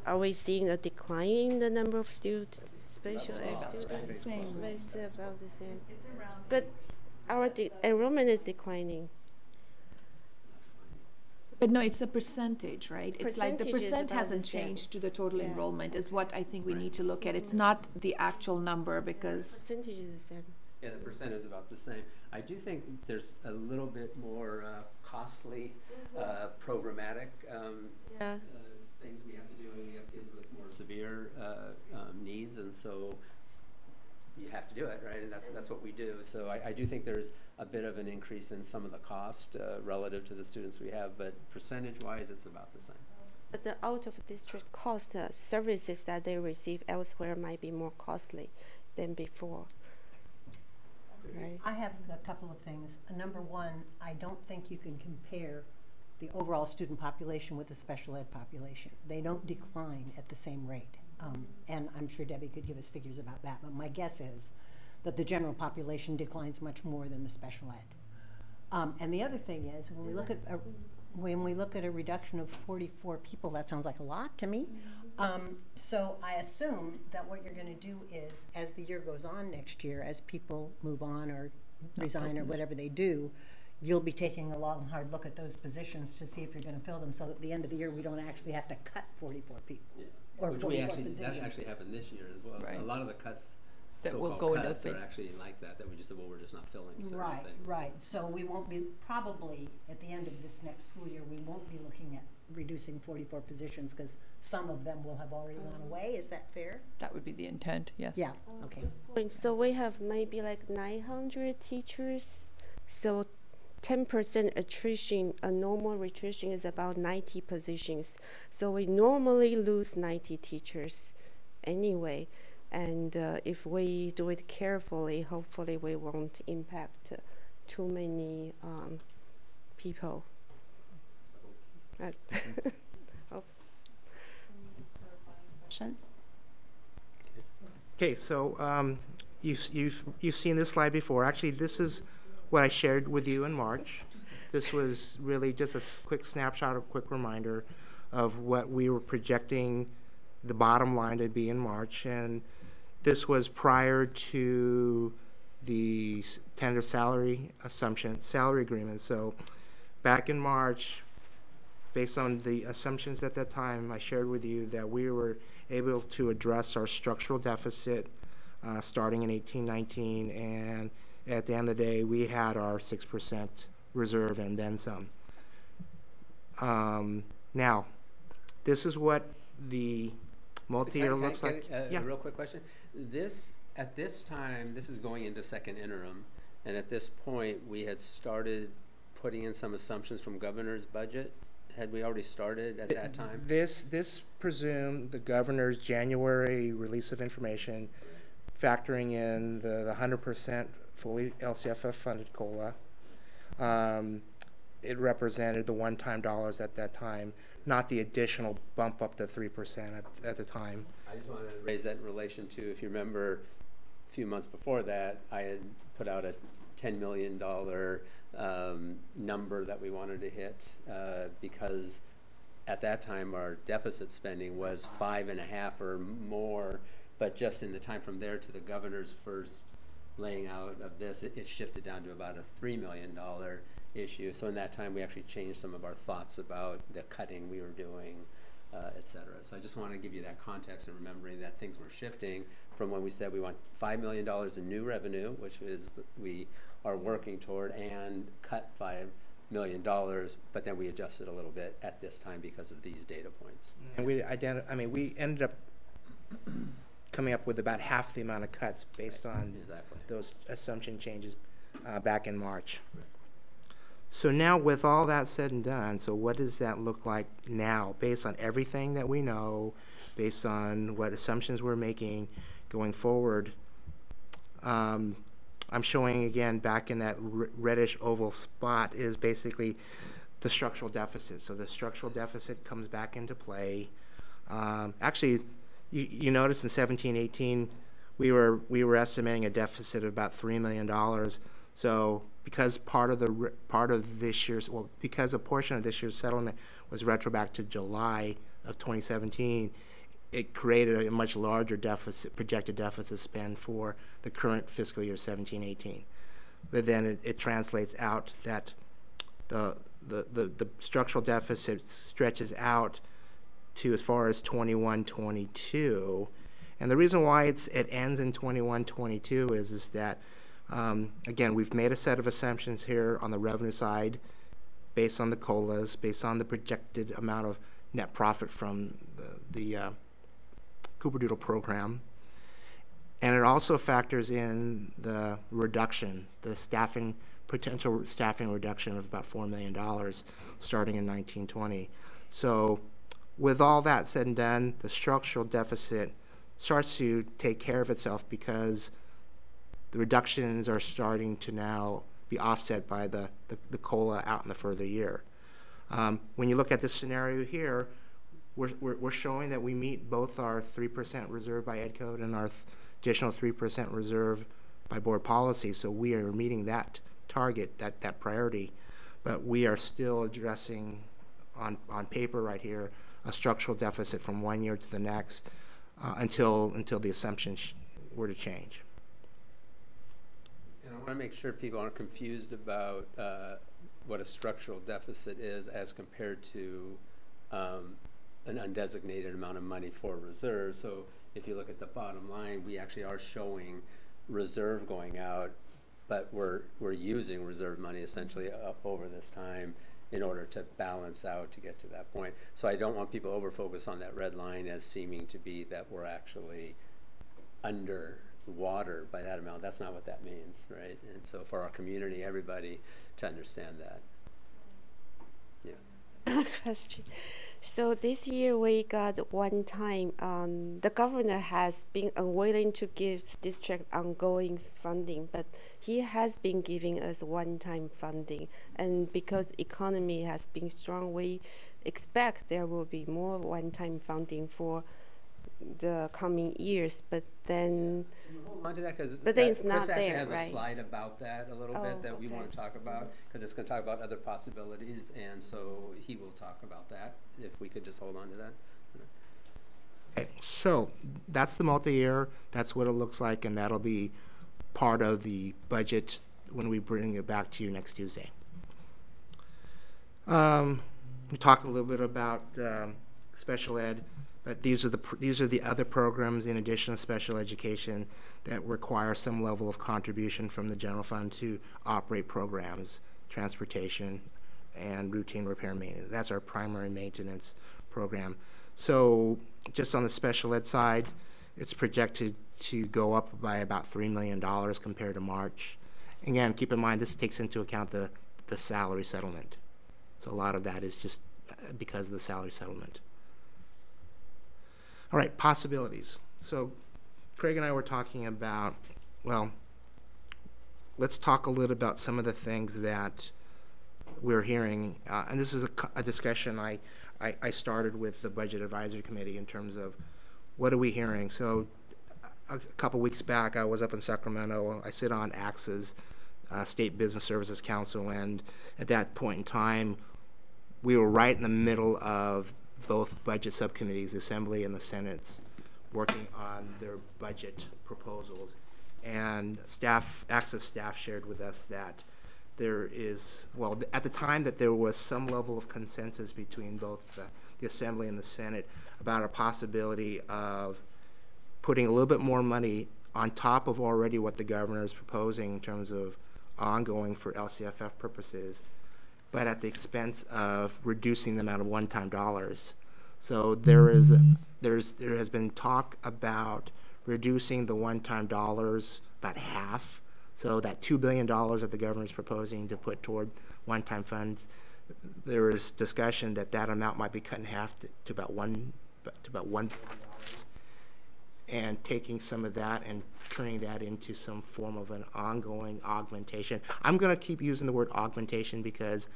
are we seeing a decline in the number of students, special ed students? same. It's about the same. But our enrollment is declining. but no, it's a percentage, right? It's like the Percentage is percent about hasn't the same. changed to the total Yeah. enrollment is what I think we need to look at. It's not the actual number because, Percentage is the same. Yeah, the percent is about the same. I do think there's a little bit more costly programmatic Yeah. things we have to do. We have kids with more severe needs, and so you have to do it, right? And that's what we do. So I do think there's a bit of an increase in some of the cost relative to the students we have, but percentage-wise, it's about the same. But the out-of-district cost services that they receive elsewhere might be more costly than before. Right. I have a couple of things. Number one, I don't think you can compare the overall student population with the special ed population. They don't decline at the same rate. And I'm sure Debbie could give us figures about that, but my guess is that the general population declines much more than the special ed. And the other thing is, when we look at a reduction of 44 people, that sounds like a lot to me. So I assume that what you're going to do is, as the year goes on next year, as people move on or resign or whatever they do, you'll be taking a long, hard look at those positions to see if you're going to fill them, so that at the end of the year, we don't actually have to cut 44 people. Yeah. Or Which 44 that positions. actually happened this year as well. So Right. a lot of the cuts, That will so-called go into cuts, are effect. actually like that we just said, well, we're just not filling certain Right, things. right. So we won't be, probably, at the end of this next school year, we won't be looking at reducing 44 positions, because some of them will have already gone away. Is that fair? That would be the intent, yes. Yeah, okay. So we have maybe like 900 teachers. So 10% attrition, a normal attrition is about 90 positions. So we normally lose 90 teachers anyway. And if we do it carefully, hopefully we won't impact too many people. Questions? Okay, so you've seen this slide before. Actually, this is what I shared with you in March. This was really just a quick snapshot, a quick reminder of what we were projecting the bottom line to be in March, and this was prior to the tentative salary agreement. So back in March, based on the assumptions at that time, I shared with you that we were able to address our structural deficit starting in 18-19, and at the end of the day, we had our 6% reserve and then some. Now, this is what the multi-year Can I looks like. get Yeah. a real quick question? At this time, this is going into second interim, and at this point, we had started putting in some assumptions from governor's budget. Had we already started at that time? This presumed the governor's January release of information, factoring in the 100% fully LCFF funded COLA. It represented the one-time dollars at that time, not the additional bump up to 3% at the time. I just wanted to raise that in relation to, if you remember, a few months before that, I had put out a $10 million number that we wanted to hit because at that time, our deficit spending was 5.5 or more, but just in the time from there to the governor's first laying out of this, it shifted down to about a $3 million issue. So in that time, we actually changed some of our thoughts about the cutting we were doing, et cetera. So I just want to give you that context and remembering that things were shifting from when we said we want $5 million in new revenue, which is we are working toward, and cut $5 million, but then we adjusted a little bit at this time because of these data points. And we we ended up coming up with about half the amount of cuts based on those assumption changes back in March. So now, with all that said and done, so what does that look like now, based on everything that we know, based on what assumptions we're making going forward? I'm showing again back in that reddish oval spot is basically the structural deficit. So the structural deficit comes back into play. Actually, you notice in 17-18 we were estimating a deficit of about $3 million. So because because a portion of this year's settlement was retro back to July of 2017, it created a much larger projected deficit spend for the current fiscal year 17-18. But then it translates out that the structural deficit stretches out to as far as 21-22. And the reason why it ends in 21-22 is that, again, we've made a set of assumptions here on the revenue side based on the COLAs, based on the projected amount of net profit from the Cooper-Doodle program. And it also factors in the reduction, the potential staffing reduction of about $4 million starting in 1920. So with all that said and done, the structural deficit starts to take care of itself because the reductions are starting to now be offset by the COLA out in the further year. When you look at this scenario here, we're showing that we meet both our 3% reserve by Ed Code and our additional 3% reserve by board policy. So we are meeting that target, that priority, but we are still addressing on paper right here a structural deficit from one year to the next until the assumptions were to change. And I want to make sure people aren't confused about what a structural deficit is as compared to an undesignated amount of money for reserve. So if you look at the bottom line, we actually are showing reserve going out, but we're using reserve money essentially up over this time in order to balance out to get to that point. So I don't want people to over-focus on that red line as seeming to be that we're actually under water by that amount. That's not what that means, right? And so for our community, everybody to understand that. Yeah. Question. So this year we got one time, the governor has been unwilling to give district ongoing funding, but he has been giving us one-time funding. And because economy has been strong, we expect there will be more one-time funding for the coming years, but then hold on to that because it's not Chris actually there, has right? a slide about that a little bit that we want to talk about because it's going to talk about other possibilities, and so he will talk about that if we could just hold on to that. Okay, so that's the multi-year, that's what it looks like, and that'll be part of the budget when we bring it back to you next Tuesday. We talked a little bit about special ed, but these are the other programs in addition to special education that require some level of contribution from the general fund to operate programs, transportation, and routine repair and maintenance. That's our primary maintenance program. So just on the special ed side, it's projected to go up by about $3 million compared to March. Again, keep in mind this takes into account the salary settlement. So a lot of that is just because of the salary settlement. All right, possibilities. So Craig and I were talking about, well, let's talk a little about some of the things that we're hearing. And this is a discussion I started with the Budget Advisory Committee in terms of what are we hearing. So a couple weeks back, I was up in Sacramento. I sit on AXA's State Business Services Council, and at that point in time, we were right in the middle of both budget subcommittees, the Assembly and the Senate's, working on their budget proposals. And staff, Access staff shared with us that there is, well, at the time that there was some level of consensus between both the Assembly and the Senate about a possibility of putting a little bit more money on top of already what the governor is proposing in terms of ongoing for LCFF purposes, but at the expense of reducing the amount of one-time dollars. So there has been talk about reducing the one-time dollars about half. So that $2 billion that the governor is proposing to put toward one-time funds, there is discussion that that amount might be cut in half to about $1 billion, and taking some of that and turning that into some form of an ongoing augmentation. I'm going to keep using the word augmentation because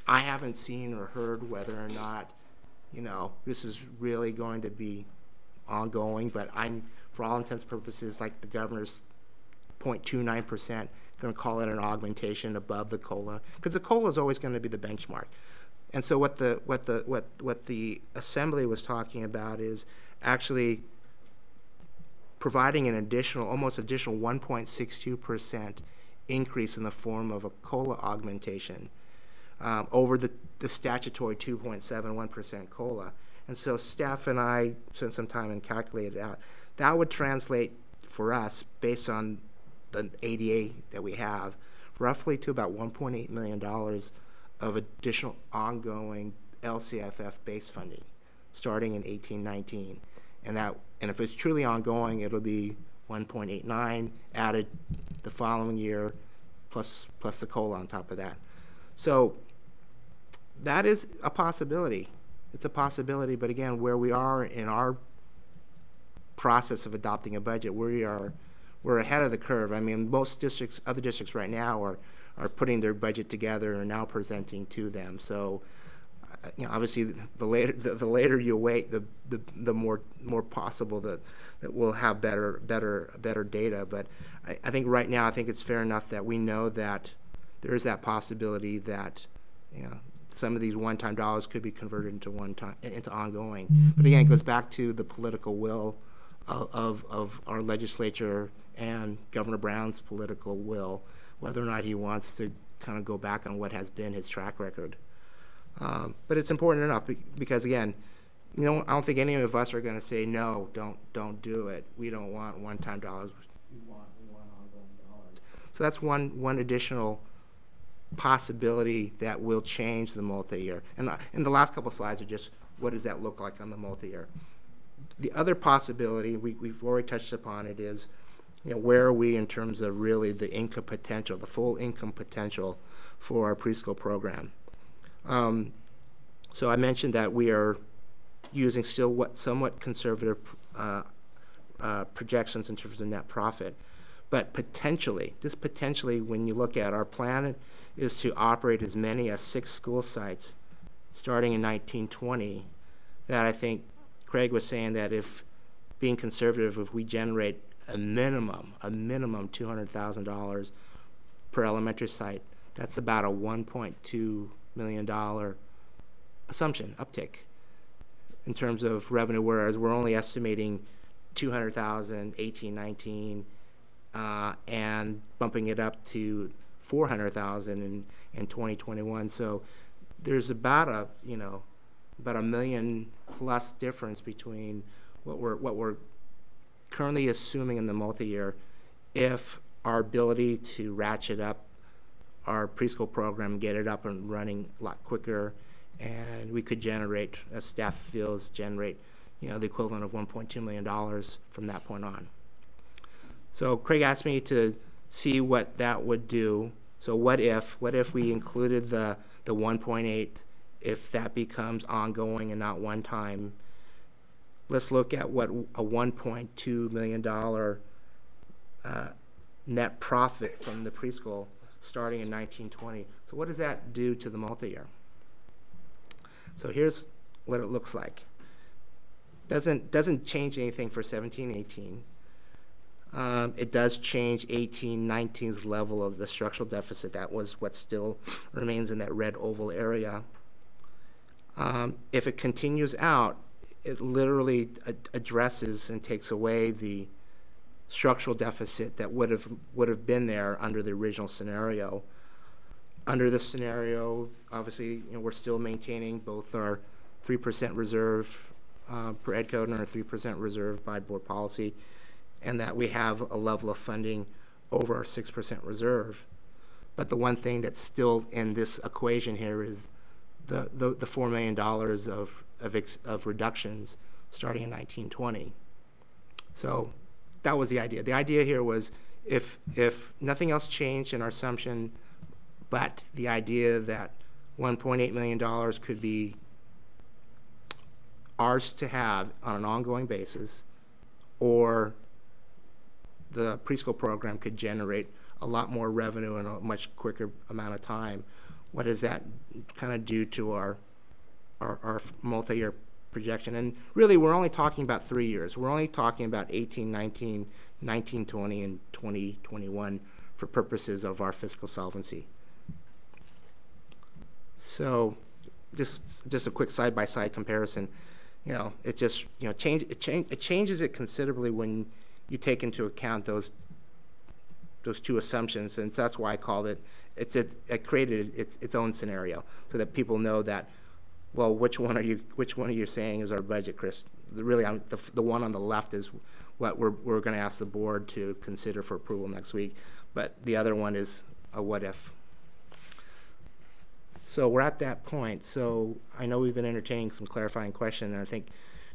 I haven't seen or heard whether or not, you know, this is really going to be ongoing, but I'm, for all intents and purposes, like the governor's 0.29%, going to call it an augmentation above the COLA, because the COLA is always going to be the benchmark. And so what the Assembly was talking about is actually providing an additional, almost additional 1.62% increase in the form of a COLA augmentation over the statutory 2.71% COLA. And so staff and I spent some time and calculated out. That would translate for us, based on the ADA that we have, roughly to about $1.8 million of additional ongoing LCFF base funding starting in 18-19. And if it's truly ongoing, it'll be 1.89 added the following year, plus the COLA on top of that. So that is a possibility. It's a possibility, but again, where we are in our process of adopting a budget, we're ahead of the curve. I mean, most districts, other districts right now are putting their budget together and now presenting to them. So, you know, obviously, the later you wait, the more possible that we'll have better data. But I think right now, I think it's fair enough that we know that there is that possibility that, you know, some of these one-time dollars could be converted into ongoing. But again, it goes back to the political will of our legislature and Governor Brown's political will, whether or not he wants to kind of go back on what has been his track record. But it's important enough because, again, you know, I don't think any of us are going to say no, don't do it. We don't want one-time dollars. We want ongoing dollars. So that's one additional possibility that will change the multi-year. And the last couple of slides are just what does that look like on the multi-year. The other possibility, we've already touched upon it, is, you know, where are we in terms of really the income potential, the full income potential for our preschool program. So I mentioned that we are using still somewhat conservative projections in terms of net profit. But potentially, when you look at our plan, is to operate as many as 6 school sites starting in 1920. That I think Craig was saying that if, being conservative, if we generate a minimum $200,000 per elementary site, that's about a $1.2 million assumption, uptick, in terms of revenue, whereas we're only estimating 200,000, 18, 19, and bumping it up to 400,000 in 2021. So there's about a $1 million plus difference between what we're currently assuming in the multi-year, if our ability to ratchet up our preschool program, get it up and running a lot quicker, and we could generate, as staff feels, the equivalent of $1.2 million from that point on. So Craig asked me to see what that would do. So what if we included the 1.8, if that becomes ongoing and not one time? Let's look at what a $1.2 million net profit from the preschool starting in 1920. So what does that do to the multi-year? So here's what it looks like. Doesn't change anything for 17-18. It does change 18-19's level of the structural deficit. That was what still remains in that red oval area. If it continues out, it literally addresses and takes away the structural deficit that would have been there under the original scenario. Under this scenario, obviously, we're still maintaining both our 3% reserve per ed code and our 3% reserve by board policy, and that we have a level of funding over our 6% reserve. But the one thing that's still in this equation here is the $4 million of reductions starting in 1920. So that was the idea. The idea here was if nothing else changed in our assumption, but the idea that $1.8 million could be ours to have on an ongoing basis, or the preschool program could generate a lot more revenue in a much quicker amount of time, what does that kind of do to our multi-year projection? And really, we're only talking about 3 years. We're only talking about 18, 19, 19, 20, and 2021 for purposes of our fiscal solvency. So just a quick side-by-side comparison. It just it changes it considerably when you take into account those two assumptions, and that's why I called it. It created its own scenario so that people know that, well, which one are you saying is our budget, Chris? Really, the one on the left is what we're going to ask the board to consider for approval next week, but the other one is a what if. So we're at that point. So I know we've been entertaining some clarifying questions, and I think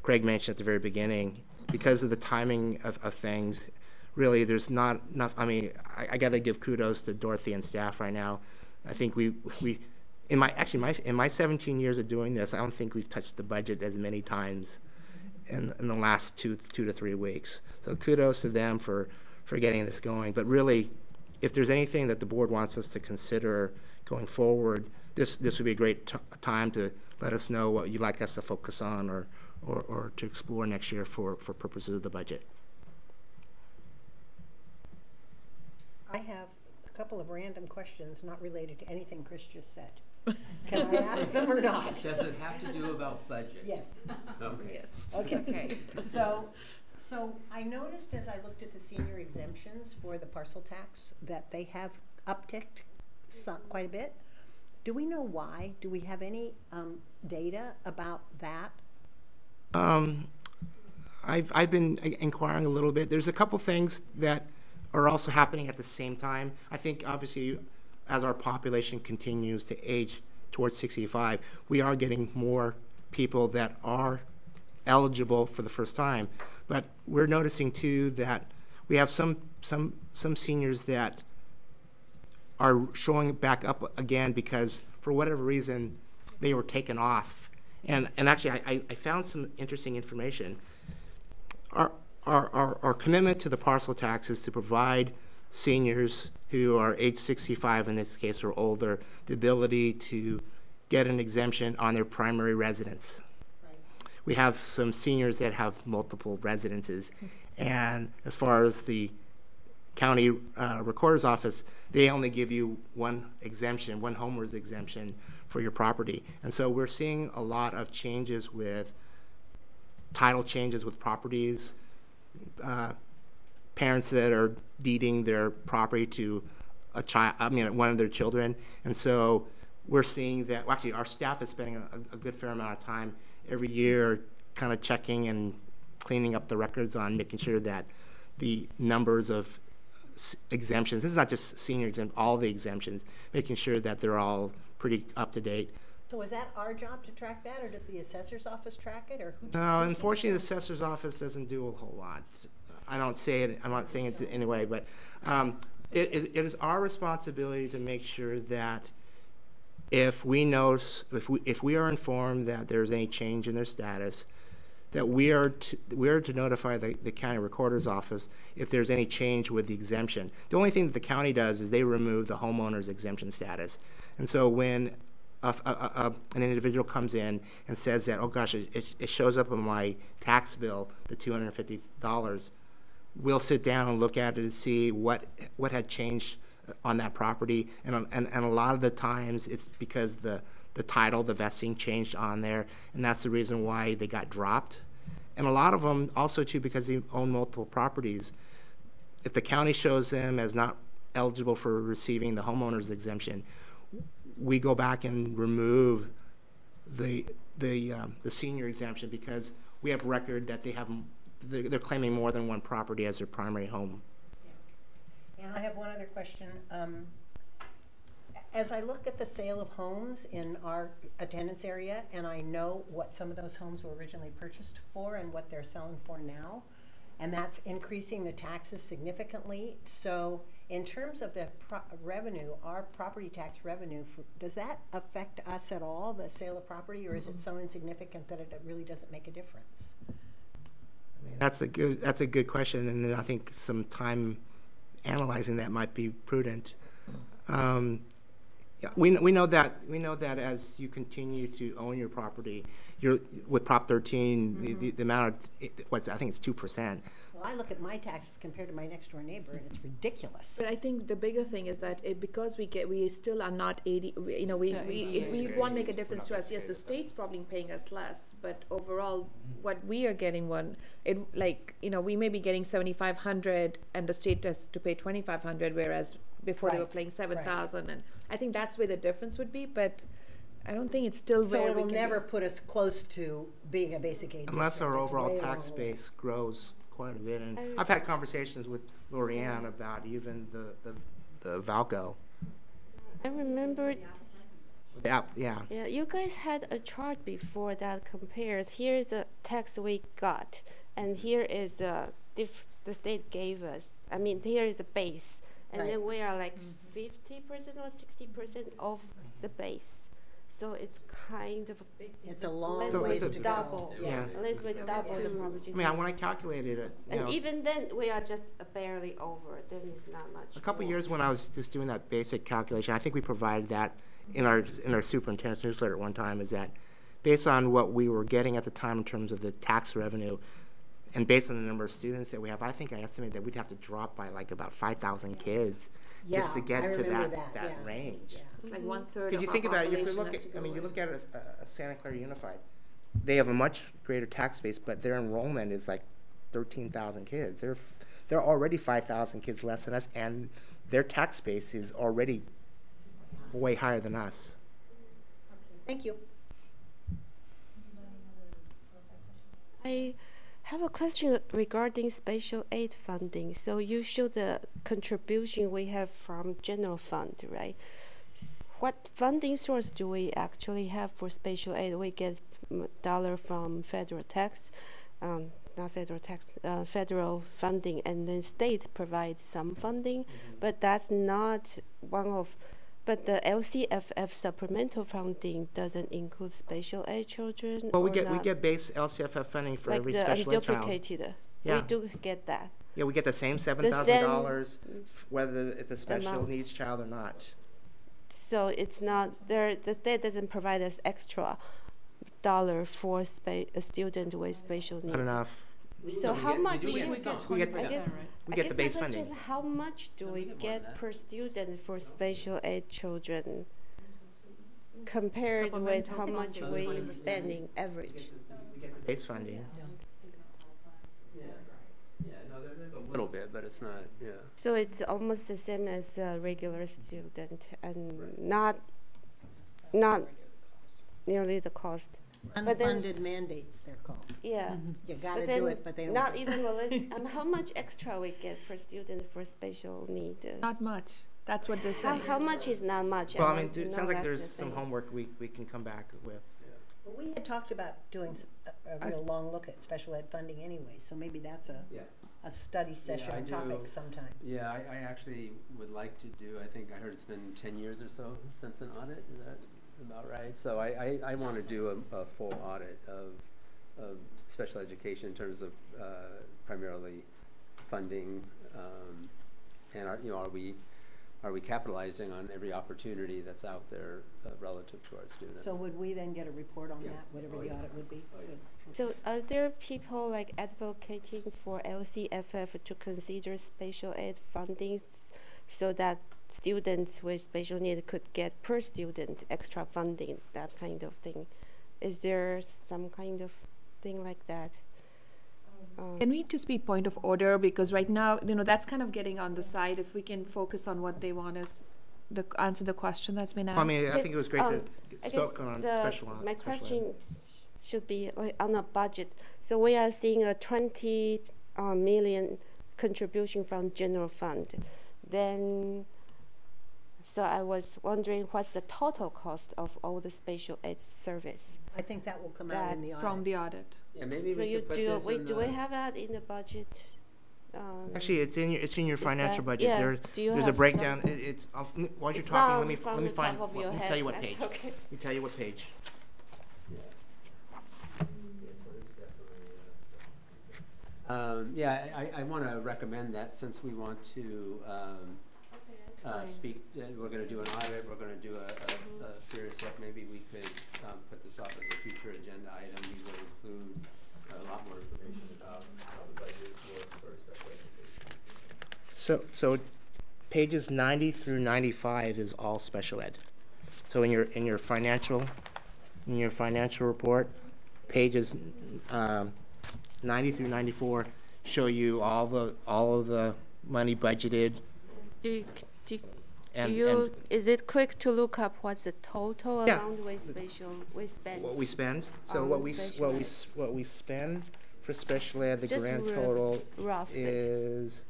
Craig mentioned at the very beginning, because of the timing of things, really there's not enough. I mean, I got to give kudos to Dorothy and staff right now. I think in my 17 years of doing this, I don't think we've touched the budget as many times in the last two to 3 weeks. So kudos to them for getting this going. But really, if there's anything that the board wants us to consider going forward, this would be a great time to let us know what you'd like us to focus on or to explore next year for purposes of the budget. I have a couple of random questions not related to anything Chris just said. Can I ask them or not? Does it have to do about budget? Yes. Okay. Yes. Okay. So I noticed as I looked at the senior exemptions for the parcel tax that they have upticked quite a bit. Do we know why? Do we have any data about that? I've been inquiring a little bit. There's a couple things that are also happening at the same time. I think obviously as our population continues to age towards 65, we are getting more people that are eligible for the first time. But we're noticing too that we have some seniors that are showing back up again because for whatever reason they were taken off. And actually I found some interesting information. Our commitment to the parcel tax is to provide seniors who are age 65 in this case or older the ability to get an exemption on their primary residence. Right. We have some seniors that have multiple residences, and as far as the county recorder's office, they only give you one exemption, one homeowner's exemption for your property. And so we're seeing a lot of changes with title changes with properties, parents that are deeding their property to a child, one of their children. And so we're seeing that, well, actually our staff is spending a good fair amount of time every year kind of checking and cleaning up the records on making sure that the numbers of exemptions, this is not just senior exempt, all the exemptions, making sure that they're all pretty up to date. So is that our job to track that, or does the assessor's office track it, or who? No, unfortunately, the assessor's office doesn't do a whole lot. I don't say it. I'm not saying it anyway, but it is our responsibility to make sure that if we are informed that there's any change in their status, that we are to notify the county recorder's office if there's any change with the exemption. The only thing that the county does is they remove the homeowner's exemption status. And so when an individual comes in and says that, oh gosh, it shows up on my tax bill, the $250, we'll sit down and look at it and see what had changed on that property. And a lot of the times it's because the the title, the vesting changed on there, and that's the reason why they got dropped. And a lot of them also too, because they own multiple properties, if the county shows them as not eligible for receiving the homeowner's exemption, we go back and remove the senior exemption because we have record that they're claiming more than one property as their primary home. And I have one other question. As I look at the sale of homes in our attendance area, and I know what some of those homes were originally purchased for and what they're selling for now, and that's increasing the taxes significantly. So in terms of the revenue, our property tax revenue, does that affect us at all, the sale of property, or is it so insignificant that it really doesn't make a difference? That's a good question, and I think some time analyzing that might be prudent. Yeah, we know that as you continue to own your property, with Prop 13, the amount of I think it's 2%. Well, I look at my taxes compared to my next door neighbor, and it's ridiculous. But I think the bigger thing is that because we still are not 80, we won't make a difference to us. Yes, the state's probably paying us less, but overall, what we are getting we may be getting 7,500, and the state has to pay 2,500, whereas before they were paying 7,000, and I think that's where the difference would be. But I don't think it's still so where it'll never put us close to being a basic aid unless district. our overall tax base grows quite a bit. And I've had conversations with Lorianne about even the Valco. I remember. Yeah. Yeah, you guys had a chart before that compared. Here's the tax we got, and here is the state gave us. I mean, here is the base, and then we are like 50% or 60% of the base. So it's kind of a big difference. It's a long way to double. go. Yeah. Let's double the property. I mean, when I calculated it, and even then, we are just barely over. Then it's not much. A couple more. years when I was just doing that basic calculation, I think we provided that in our superintendent's newsletter at one time, is that based on what we were getting at the time in terms of the tax revenue, and based on the number of students that we have, I think I estimated that we'd have to drop by like about 5,000 kids just to get to that range. Yeah. It's like 1/3. Because you think about it, if you look at, you look at a Santa Clara Unified, they have a much greater tax base, but their enrollment is like 13,000 kids. They're already 5,000 kids less than us, and their tax base is already way higher than us. Thank you. I have a question regarding special aid funding. So you show the contribution we have from general fund, right? What funding source do we actually have for special aid? We get dollar from federal tax, not federal tax, federal funding, and then state provides some funding, but that's not one of. But the LCFF supplemental funding doesn't include special ed children. Well, we get base LCFF funding for like every the special ed child. unduplicated. Yeah. We do get that. Yeah, we get the same $7,000 whether it's a special amount. needs child or not. So it's not there. The state doesn't provide us extra dollar for a student with special needs. Not enough. So how much? We get the base funding. Is how much do we get per student for special ed children compared with how much we spending average? We get the base funding. There's a little bit, but it's not, So it's almost the same as a regular student, and not nearly the cost. But then- Unfunded mandates, they're called. Yeah. You gotta But then do it, but they don't. not even how much extra we get per student for special need? Not much. That's what they say. How much is not much? Well, I want mean, to it know sounds like that's there's the some thing. homework we can come back with. Well, we had talked about doing a real long look at special ed funding anyway, so maybe that's a study session I or topic do. sometime. Yeah, I actually would like to do, I think I heard it's been 10 years or so since an audit, is that about right? So I want to do a full audit of special education in terms of primarily funding, and are we capitalizing on every opportunity that's out there relative to our students? So would we then get a report on Yeah. that, whatever the audit would be? Good. So are there people like advocating for LCFF to consider special ed funding so that students with special needs could get per student extra funding, that kind of thing. Is there some kind of thing like that? Can we just be point of order, because right now, that's kind of getting on the side. If we can focus on what they want us answer the question that's been asked. I mean, I think it was great to I spoke guess on my special question should be on a budget. So we are seeing a 20 million contribution from general fund. Then, so I was wondering what's the total cost of all the special ed service? I think that will come out in the audit. From the audit. Yeah, maybe So we you could put do this in do the- we have that in the budget? Actually, it's in your financial that- budget. yeah, There, do you there's a have breakdown. some- It's while you're It's talking. not Let me from let me the find. top of your Let me head, tell you what that's page. okay. Let me tell you what page. Yeah, I want to recommend that since we want to speak, we're going to do an audit, we're going to do a serious look, maybe we could put this off as a future agenda item. We will include a lot more information about how the budget works for special education. So pages 90 through 95 is all special ed. So in your financial report, pages 90 through 94 show you all of the money budgeted. Is it quick to look up what's the total Yeah. amount we spend? What we spend. So On what we special ed. what we spend for special ed, the Just grand total roughly. is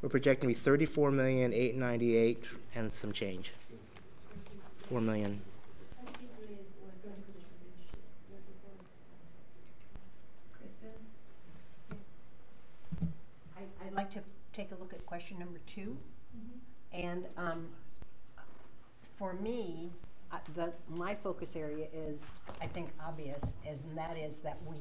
we're projecting to be 34,898,000 and some change. 4 million. I'd like to take a look at question number 2. And for me, my focus area is, I think, obvious, and that is that we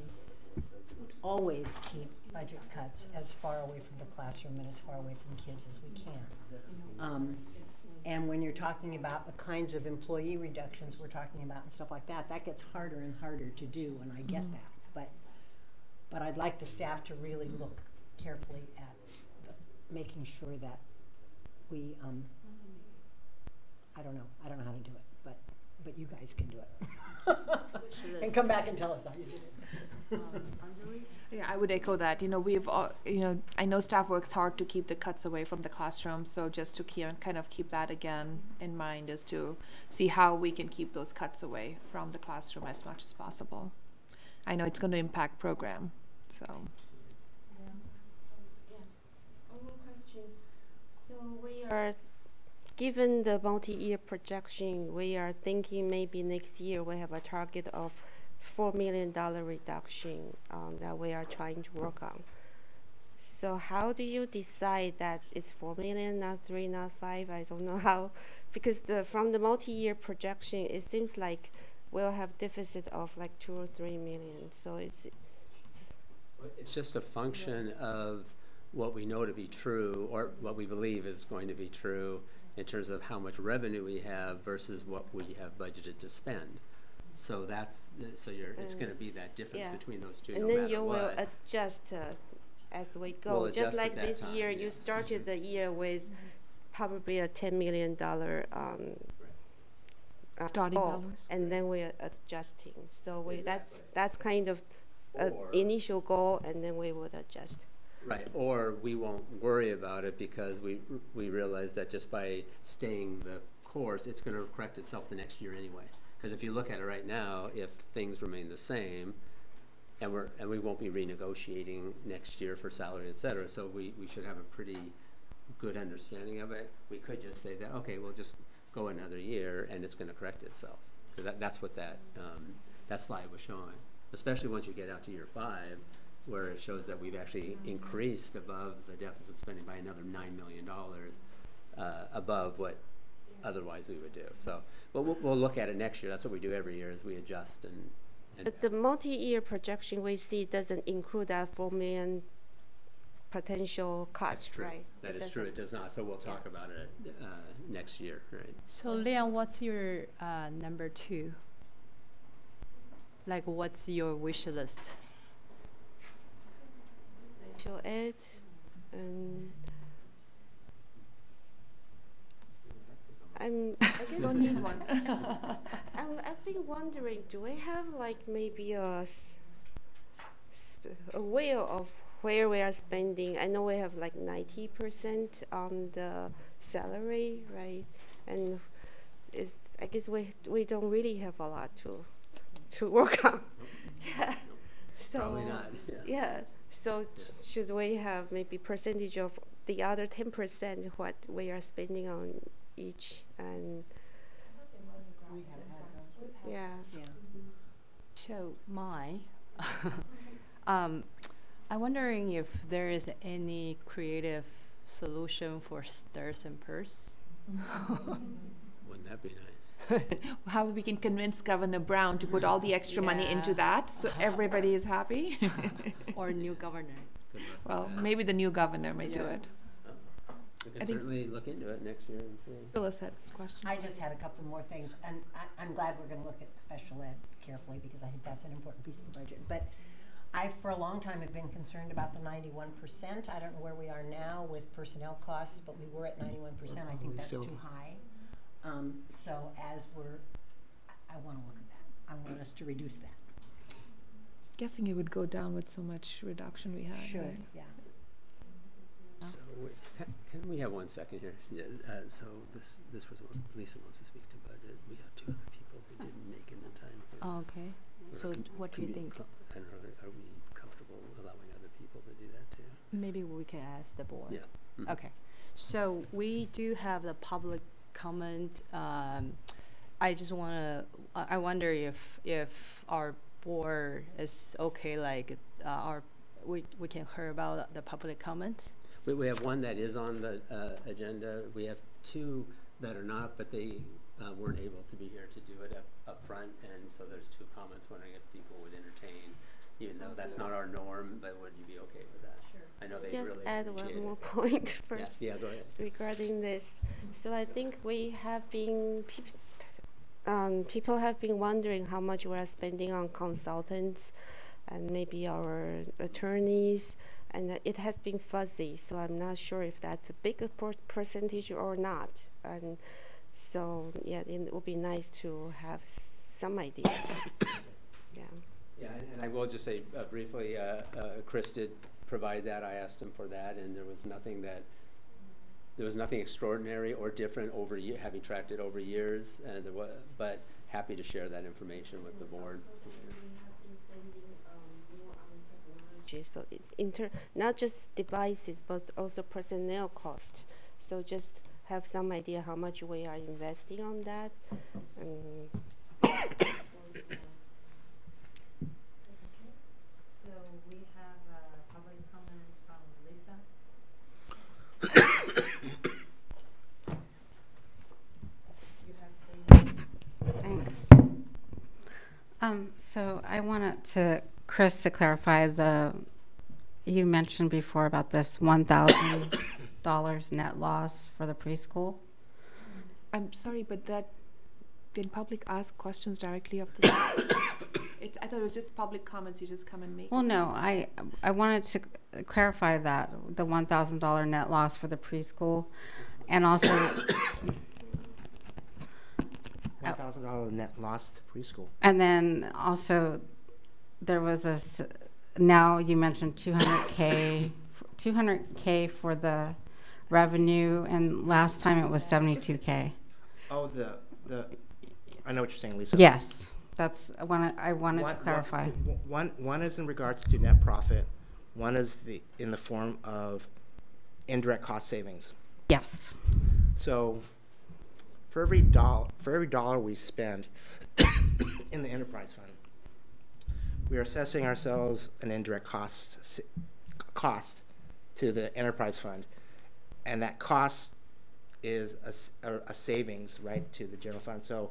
always keep budget cuts as far away from the classroom and as far away from kids as we can. And when you're talking about the kinds of employee reductions we're talking about and stuff like that, that gets harder and harder to do, and I get that. But I'd like the staff to really look carefully at making sure that we, I don't know how to do it, but you guys can do it. And come back and tell us how you did it. Yeah, I would echo that. We've, I know staff works hard to keep the cuts away from the classroom, so just to kind of keep that again in mind is to see how we can keep those cuts away from the classroom as much as possible. I know it's going to impact program, so. One more question. So we are, given the multi-year projection, we are thinking maybe next year we have a target of $4 million reduction that we are trying to work on. So how do you decide that it's 4 million, not 3, not 5? I don't know how, because from the multi-year projection, it seems like we'll have deficit of like 2 or 3 million. So it's just a function of what we know to be true, or what we believe is going to be true in terms of how much revenue we have versus what we have budgeted to spend. So it's going to be that difference between those two. And no then matter you will what. adjust as we go. We'll Just adjust like at that this time, year, you yes. started the year with probably a $10 million Starting goal, balance. and then we're adjusting. So that's kind of an Or- initial goal, and then we would adjust. Right, or we won't worry about it because we realize that just by staying the course, it's going to correct itself the next year anyway. Because if you look at it right now, if things remain the same, and we won't be renegotiating next year for salary, et cetera, so we should have a pretty good understanding of it. We could just say that, okay, we'll just go another year and it's going to correct itself. Because that's what that slide was showing, especially once you get out to year 5, where it shows that we've actually increased above the deficit spending by another $9 million above what otherwise we would do. So we'll look at it next year. That's what we do every year, is we adjust and But the multi-year projection we see doesn't include that 4 million potential cut, that's true. right? That It is true. It doesn't- does not. So we'll talk about it next year, right? So Leon, what's your number 2? Like, what's your wish list? Special ed, And I guess Don't need one. I've been wondering, do we have like maybe a way of where we are spending? I know we have like 90% on the salary, right? And I guess we don't really have a lot to work on. Yeah. So Probably not, yeah. yeah. So should we have maybe percentage of the other 10% what we are spending on each? And yeah. So I'm wondering if there is any creative solution for stirs and purse. Wouldn't that be nice? How we can convince Governor Brown to put all the extra money into that so everybody is happy? Or new governor. Well, maybe the new governor may do it. We can I think- certainly look into it next year and see. Phyllis had a question. I just had a couple more things, and I'm glad we're going to look at special ed carefully because I think that's an important piece of the budget. But I, for a long time, have been concerned about the 91%. I don't know where we are now with personnel costs, but we were at 91%. I think that's Still. too high. So as I want to look at that. I want us to reduce that. Guessing it would go down with so much reduction we had. Should, right? yeah. So, can we have 1 second here? Yeah, so this was what Lisa wants to speak to budget. We have 2 other people who didn't make it in time. Oh, okay. So what do you think? I don't know, are we comfortable allowing other people to do that too? Maybe we can ask the board. Yeah. Mhm. Okay. So we do have the public comment. I just want to, I wonder if our board is okay, like we can hear about the public comments. We have one that is on the agenda. We have 2 that are not, but they weren't able to be here to do it up front, and so there's 2 comments wondering if people would entertain, even though that's not our norm, but would you be okay with that? Sure. I know they Just really add appreciate one more it. point first. Yeah, go ahead. Regarding this. So I think we have been, people have been wondering how much we are spending on consultants and maybe our attorneys, and it has been fuzzy, so I'm not sure if that's a bigger percentage or not. And so, yeah, it would be nice to have some idea. Yeah. Yeah, and I will just say briefly, Chris did provide that. I asked him for that, and there was nothing extraordinary or different over having tracked it over years, and but happy to share that information with the board. So not just devices, but also personnel cost. So just have some idea how much we are investing on that. And So we have public comments from Lisa. You have 3 minutes. Thanks. So I wanted Chris to clarify you mentioned before about this $1,000 net loss for the preschool. I'm sorry, but can public ask questions directly of the I thought it was just public comments. You just come and make. Well, no, I wanted to clarify that the $1,000 net loss for the preschool, and also $1,000 net loss to preschool. and then also there was now you mentioned 200K for the revenue, and last time it was 72K. Oh, I know what you're saying, Lisa. Yes, that's I wanted to clarify. One is in regards to net profit. One is in the form of indirect cost savings. Yes. So for every dollar we spend in the enterprise fund, we are assessing ourselves an indirect cost to the enterprise fund, and that cost is a savings, right, to the general fund. So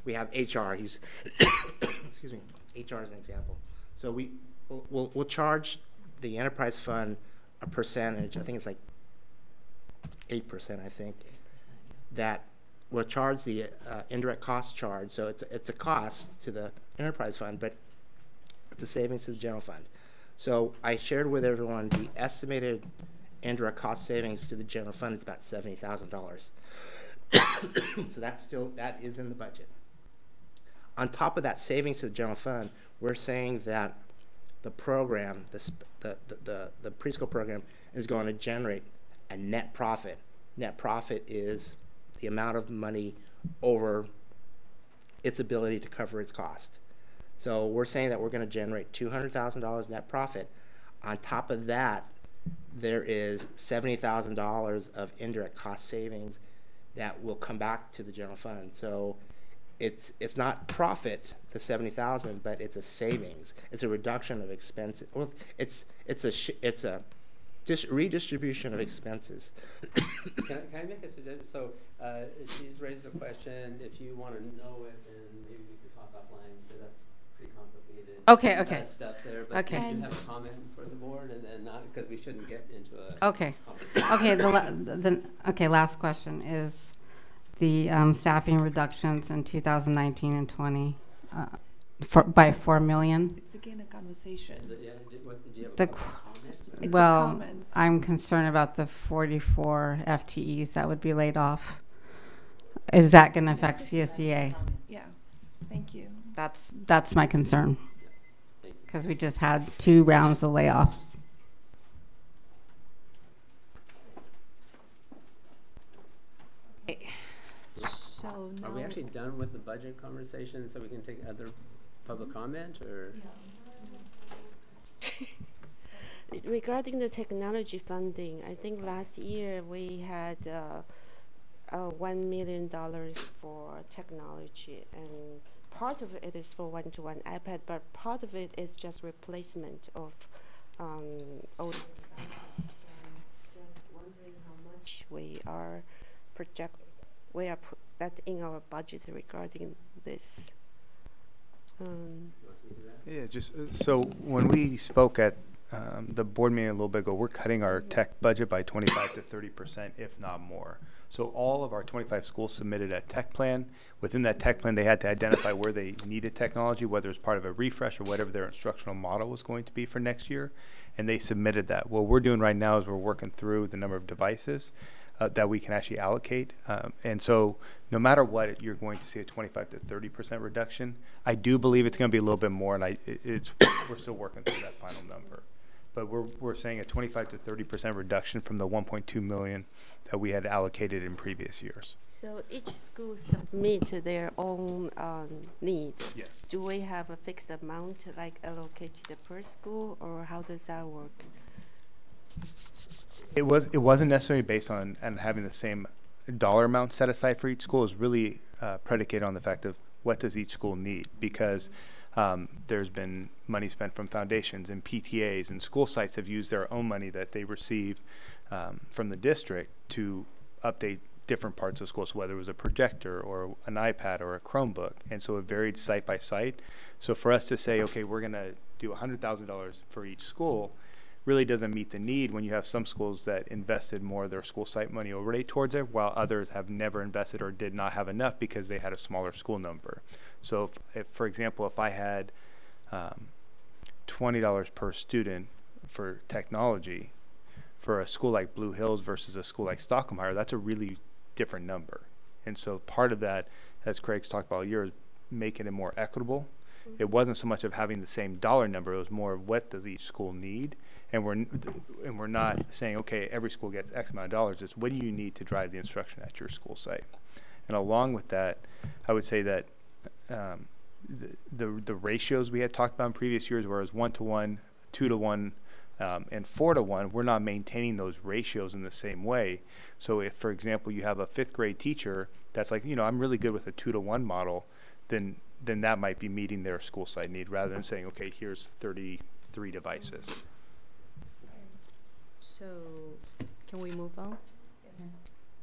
we have HR. Excuse me. HR is an example. So we'll charge the enterprise fund a percentage. I think it's like 8%. I think that we'll charge the indirect cost charge. So it's a cost to the enterprise fund, but it's a savings to the general fund. So I shared with everyone the estimated indirect cost savings to the general fund is about $70,000. So that is in the budget. On top of that savings to the general fund, we're saying that the program, the preschool program, is going to generate a net profit. Net profit is the amount of money over its ability to cover its cost. So we're saying that we're going to generate $200,000 net profit. On top of that, there is $70,000 of indirect cost savings that will come back to the general fund. So it's not profit, the $70,000, but it's a savings. It's a reduction of expenses. Well, it's a redistribution of expenses. Can I make a suggestion? So she's raised a question. If you want to know it, then maybe we can talk offline, because that's pretty complicated. Okay. Stuff there. But Okay. you have a comment for the board, and then not, because we shouldn't get into a Okay. conversation. Okay. Last question is the staffing reductions in 2019 and 20 by $4 million. It's again a conversation. Is it, yeah, did you have The a comment? It's a Well, comment. I'm concerned about the 44 FTEs that would be laid off. Is that going to affect CSEA? Yeah, thank you. That's my concern, because we just had 2 rounds of layoffs. So now Are we actually done with the budget conversation, so we can take other public comment, or? Regarding the technology funding, I think last year we had $1 million for technology, and part of it is for one-to-one iPad, but part of it is just replacement of old. Just wondering how much we are that in our budget regarding this. Yeah, just so when we spoke at the board meeting a little bit ago, we're cutting our tech budget by 25 to 30%, if not more. So all of our 25 schools submitted a tech plan. Within that tech plan, they had to identify where they needed technology, whether it's part of a refresh or whatever their instructional model was going to be for next year, and they submitted that. What we're doing right now is we're working through the number of devices that we can actually allocate. And so no matter what, you're going to see a 25 to 30% reduction. I do believe it's going to be a little bit more, and we're still working through that final number. But we're saying a 25 to 30% reduction from the 1.2 million that we had allocated in previous years. So each school submit their own need. Yes. Do we have a fixed amount like allocated per school, or how does that work? It wasn't necessarily based on having the same dollar amount set aside for each school. It was really predicated on the fact of what does each school need, because there's been money spent from foundations and PTAs, and school sites have used their own money that they receive from the district to update different parts of schools, whether it was a projector or an iPad or a Chromebook. And so it varied site by site. So for us to say, okay, we're going to do $100,000 for each school really doesn't meet the need when you have some schools that invested more of their school site money already towards it, while others have never invested or did not have enough because they had a smaller school number. So if for example, if I had $20 per student for technology for a school like Blue Hills versus a school like Stockholm, that's a really different number. And so part of that, as Craig's talked about all year, is making it more equitable. It wasn't so much of having the same dollar number, it was more of what does each school need. And we're not saying, okay, every school gets X amount of dollars. It's what do you need to drive the instruction at your school site. And along with that, I would say that the ratios we had talked about in previous years, whereas 1-to-1, 2-to-1, and 4-to-1, we're not maintaining those ratios in the same way. So if, for example, you have a 5th grade teacher that's like, I'm really good with a 2-to-1 model, then that might be meeting their school site need rather than saying, okay, here's 33 devices. So, can we move on? Yes.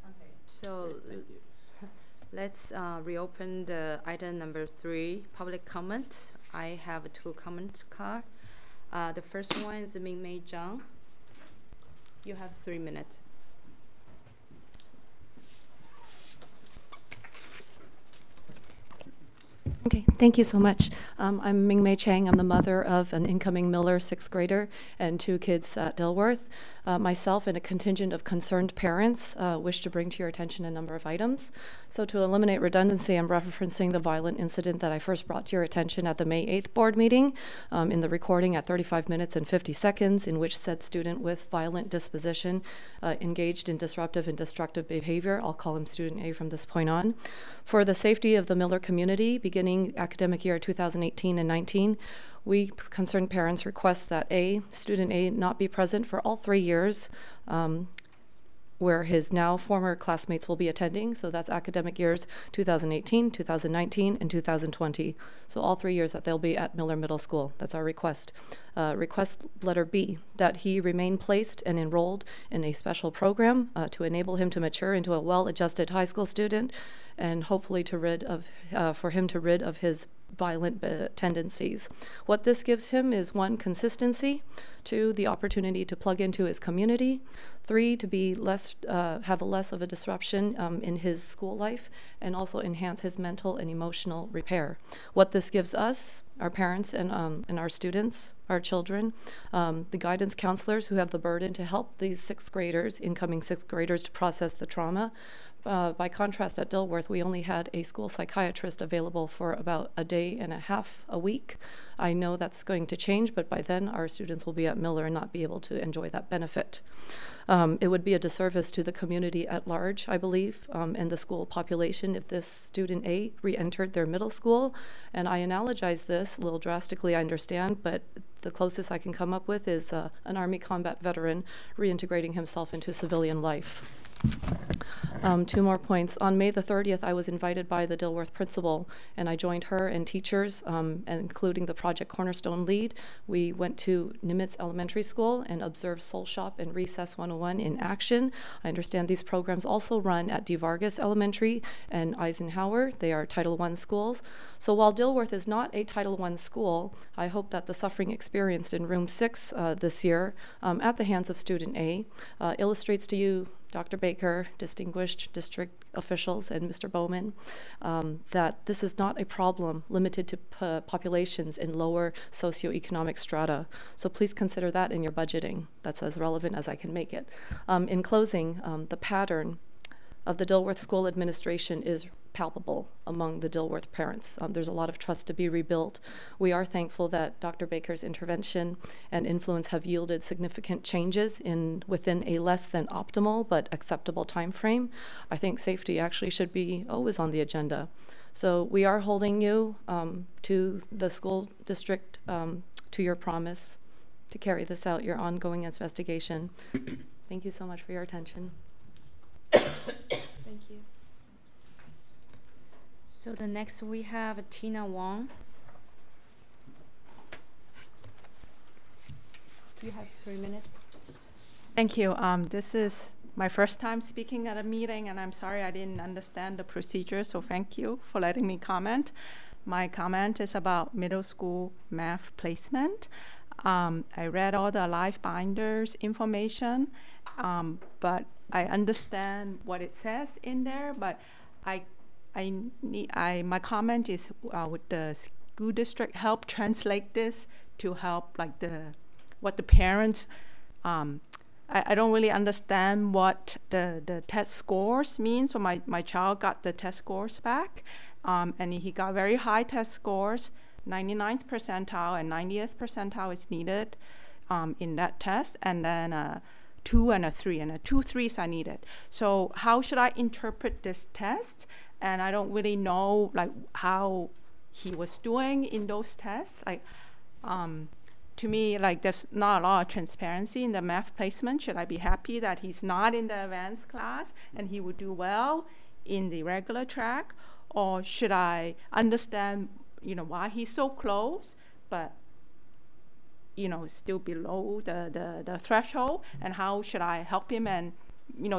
Okay. So, let's reopen the item number 3, public comment. I have 2 comment cards. The first one is Ming Mei Zhang. You have 3 minutes. Okay, thank you so much. I'm Ming Mei Chang. I'm the mother of an incoming Miller 6th grader and 2 kids at Dilworth. Myself and a contingent of concerned parents wish to bring to your attention a number of items. So to eliminate redundancy, I'm referencing the violent incident that I first brought to your attention at the May 8th board meeting in the recording at 35 minutes and 50 seconds, in which said student with violent disposition engaged in disruptive and destructive behavior. I'll call him student A from this point on. For the safety of the Miller community, beginning academic year 2018 and 19, we concerned parents request that student A not be present for all 3 years where his now former classmates will be attending. So that's academic years 2018, 2019, and 2020. So all 3 years that they'll be at Miller Middle School. That's our request. Request letter B, that he remain placed and enrolled in a special program to enable him to mature into a well-adjusted high school student, and hopefully for him to rid of his violent tendencies. What this gives him is 1, consistency, 2, the opportunity to plug into his community, 3, to be have less of a disruption in his school life, and also enhance his mental and emotional repair. What this gives us, our parents and our students, our children, the guidance counselors who have the burden to help these 6th graders, incoming 6th graders, to process the trauma. By contrast, at Dilworth, we only had a school psychiatrist available for about a day and a half a week. I know that's going to change, but by then our students will be at Miller and not be able to enjoy that benefit. It would be a disservice to the community at large, I believe, and the school population if this student A re-entered their middle school. And I analogize this a little drastically, I understand, but the closest I can come up with is an Army combat veteran reintegrating himself into civilian life. 2 more points. On May the 30th, I was invited by the Dilworth principal, and I joined her and teachers, including the Project Cornerstone lead. We went to Nimitz Elementary School and observed Soul Shop and Recess 101 in action. I understand these programs also run at DeVargas Elementary and Eisenhower. They are Title I schools. So while Dilworth is not a Title I school, I hope that the suffering experienced in Room 6 this year at the hands of Student A illustrates to you, Dr. Baker, distinguished district officials, and Mr. Bowman, that this is not a problem limited to populations in lower socioeconomic strata. So please consider that in your budgeting. That's as relevant as I can make it. In closing, the pattern of the Dilworth School administration is palpable among the Dilworth parents. There's a lot of trust to be rebuilt. We are thankful that Dr. Baker's intervention and influence have yielded significant changes within a less than optimal but acceptable time frame. I think safety actually should be always on the agenda. So we are holding you to the school district, to your promise to carry this out, your ongoing investigation. Thank you so much for your attention. Thank you. So the next we have Tina Wong. You have 3 minutes. Thank you. This is my first time speaking at a meeting, and I'm sorry I didn't understand the procedure, so thank you for letting me comment. My comment is about middle school math placement. I read all the live binders information, but I understand what it says in there, but my comment is would the school district help translate this to help what the parents, I don't really understand what the test scores mean. So my child got the test scores back, and he got very high test scores, 99th percentile and 90th percentile is needed in that test, and then 2 and a 3, and 2 3s are needed. So how should I interpret this test? And I don't really know how he was doing in those tests. To me, there's not a lot of transparency in the math placement. Should I be happy that he's not in the advanced class and he would do well in the regular track? Or should I understand, why he's so close, but still below the threshold, and how should I help him and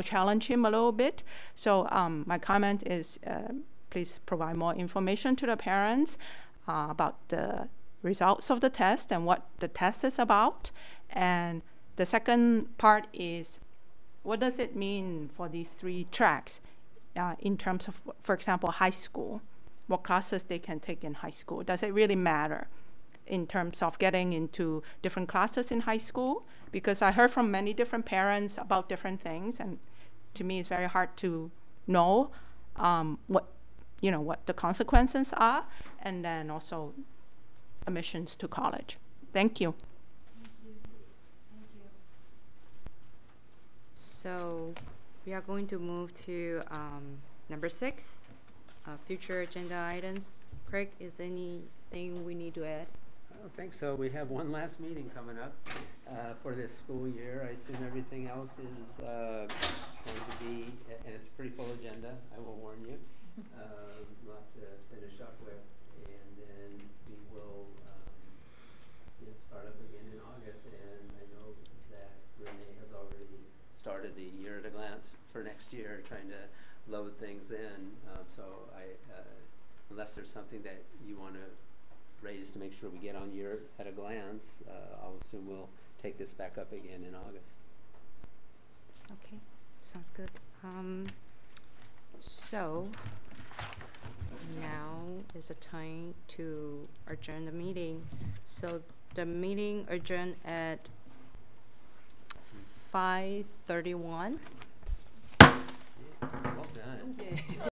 challenge him a little bit? So my comment is please provide more information to the parents about the results of the test and what the test is about. And the second part is, what does it mean for these 3 tracks in terms of, for example, high school? what classes they can take in high school. Does it really matter in terms of getting into different classes in high school? Because I heard from many different parents about different things, and to me it's very hard to know what the consequences are, and then also admissions to college. Thank you. So we are going to move to number 6, future agenda items. Craig, is anything we need to add? I don't think so. We have one last meeting coming up for this school year. I assume everything else is going to be, and it's a pretty full agenda, I will warn you. Lot to finish up with, and then we will start up again in August. And I know that Renee has already started the year at a glance for next year, trying to load things in. So unless there's something that you want to raise to make sure we get on year at a glance, I'll assume we'll take this back up again in August. Okay, sounds good. So now is the time to adjourn the meeting. So the meeting adjourned at 5:31.